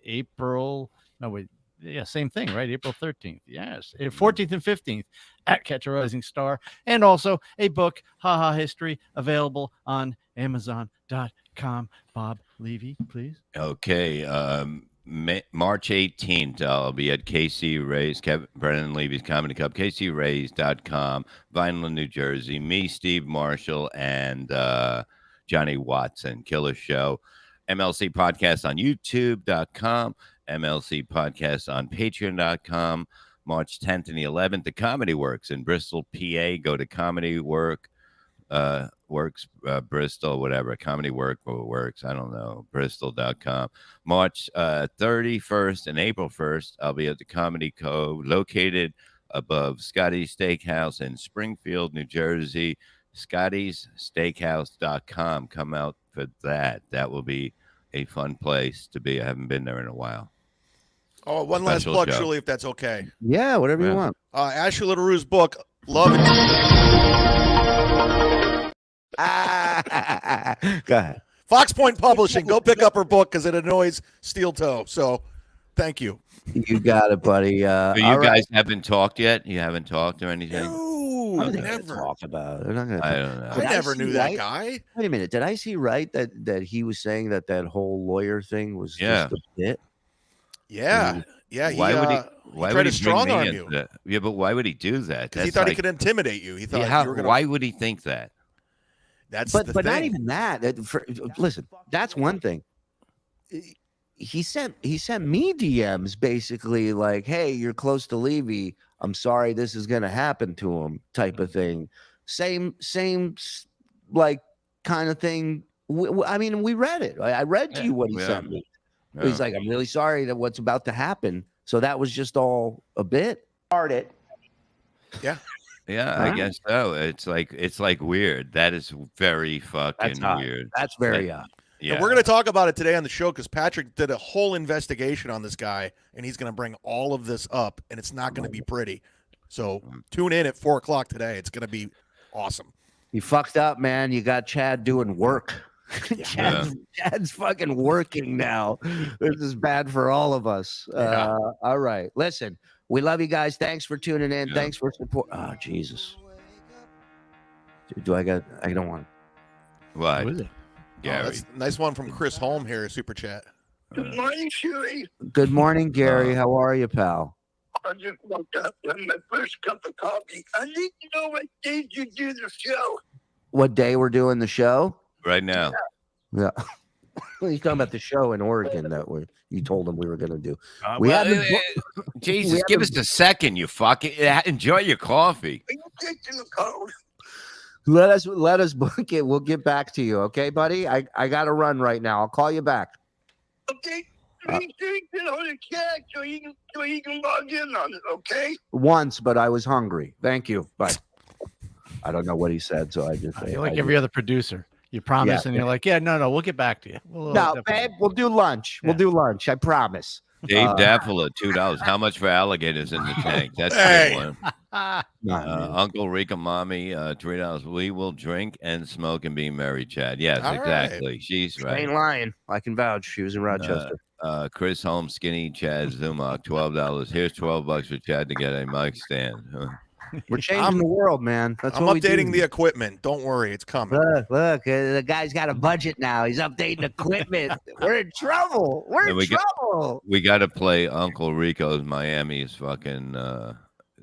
same thing, right? April 13th. Yes. 14th and 15th at Catch a Rising Star. And also a book, Haha History, available on Amazon.com. Bob Levy, please. Okay. March 18th, I'll be at KC Ray's, Brennan Levy's Comedy Club, kcrays.com, Vineland, New Jersey. Me, Steve Marshall, and Johnny Watson. Killer show. MLC Podcast on YouTube.com. MLC Podcast on Patreon.com. March 10th and the 11th, the Comedy Works in Bristol, PA. Go to Comedy Works, Bristol, whatever. Comedy Works, I don't know, Bristol.com. March 31st and April 1st, I'll be at the Comedy Cove, located above Scotty's Steakhouse in Springfield, New Jersey. Scotty'sSteakhouse.com. Come out for that. That will be a fun place to be. I haven't been there in a while. Oh, one last Special plug, show. Shuli, if that's okay. Yeah, whatever you want. Ashley Littleroux's book, Love and... Go ahead. Fox Point Publishing. Go pick up her book because it annoys Steel Toe. So, thank you. You got it, buddy. So you guys haven't talked yet? You haven't talked or anything? No, I'm not gonna never. talk about it. They're not gonna I don't know. I never knew that guy. Wait a minute. Did I see right that he was saying that whole lawyer thing was just a bit? Yeah. Yeah. Why would he? Why tried would to he strong bring me arm into you? that? Yeah, but why would he do that? Because he thought he could intimidate you. He thought you were gonna... Why would he think that? That's but the not thing. even that. Listen, that's one thing. He sent me DMs basically like, "Hey, you're close to Levy. I'm sorry this is gonna happen to him," type of thing. Same like kind of thing. I mean, we read it. I read to you what he sent me. Yeah. He's like, "I'm really sorry that what's about to happen." So that was just all a bit. Yeah. Yeah, I guess so. It's like weird. That is very fucking weird. That's very odd. Yeah. And we're going to talk about it today on the show because Patrick did a whole investigation on this guy, and he's going to bring all of this up, and it's not going to be pretty. So tune in at 4:00 today. It's going to be awesome. You fucked up, man. You got Chad doing work. Chad's fucking working now. This is bad for all of us. All right. Listen, we love you guys. Thanks for tuning in. Thanks for support. Oh, Jesus. I don't want What? Who is it? Gary. That's a nice one from Chris Holm here, Super Chat. Good morning, Shuli. Good morning, Gary. How are you, pal? I just woke up and my first cup of coffee. I need to know what day you do the show. What day we're doing the show? Right now. Yeah. He's talking about the show in Oregon that you told him we were going to do. Jesus, give us a second, you fucking enjoy your coffee. Are you taking the code? Let us book it. We'll get back to you, okay, buddy? I got to run right now. I'll call you back. Okay. Please take it on the chat so you can log in on it, okay? Once, but I was hungry. Thank you. Bye. I don't know what he said, so I just You're like every other producer. You promise, and you're like, "Yeah, no, we'll get back to you." No, babe, we'll do lunch. We'll do lunch. I promise. Dave Daffala, $2. How much for alligators in the tank? That's a good one. Uncle Rika Mommy, $3. We will drink and smoke and be merry, Chad. Yes, All exactly. right. She's right. Ain't lying. I can vouch. She was in Rochester. Chris Holmes, Skinny Chad Zumach, $12. Here's $12 for Chad to get a mic stand. We're changing the world, man. That's I'm what we updating do. the equipment. Don't worry, it's coming. Look, the guy's got a budget now. He's updating equipment. We're in trouble. We're in trouble. We got to play Uncle Rico's Miami's fucking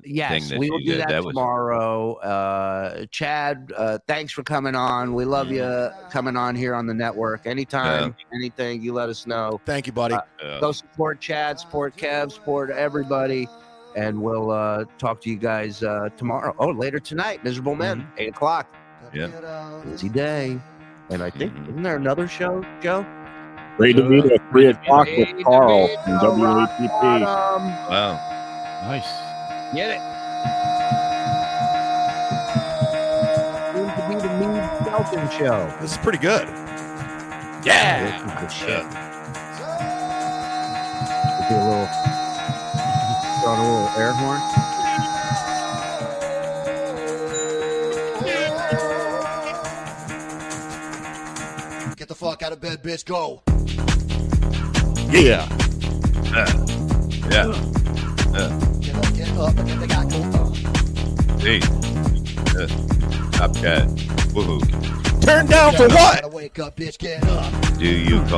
Yes, thing that we will she do did. that was tomorrow. Chad, thanks for coming on. We love you coming on here on the network. Anytime, anything, you let us know. Thank you, buddy. Go support Chad, support Kev, support everybody. And we'll talk to you guys tomorrow. Oh, later tonight, Miserable Men, 8 o'clock. Yeah. Busy day. And I think, isn't there another show, Joe? Ray DeVito, 3 o'clock with Carl from WATP. Wow. Nice. Get it. Seems to be the Mead Skelton show. This is pretty good. Yeah. This is the shit. Do a little, throw on a little air horn. Get the fuck out of bed, bitch. Go. Yeah. Yeah. Get up and get the guy go. See. Top cat. Woohoo. Turn down for what? Wake up, bitch. Get up. Do you call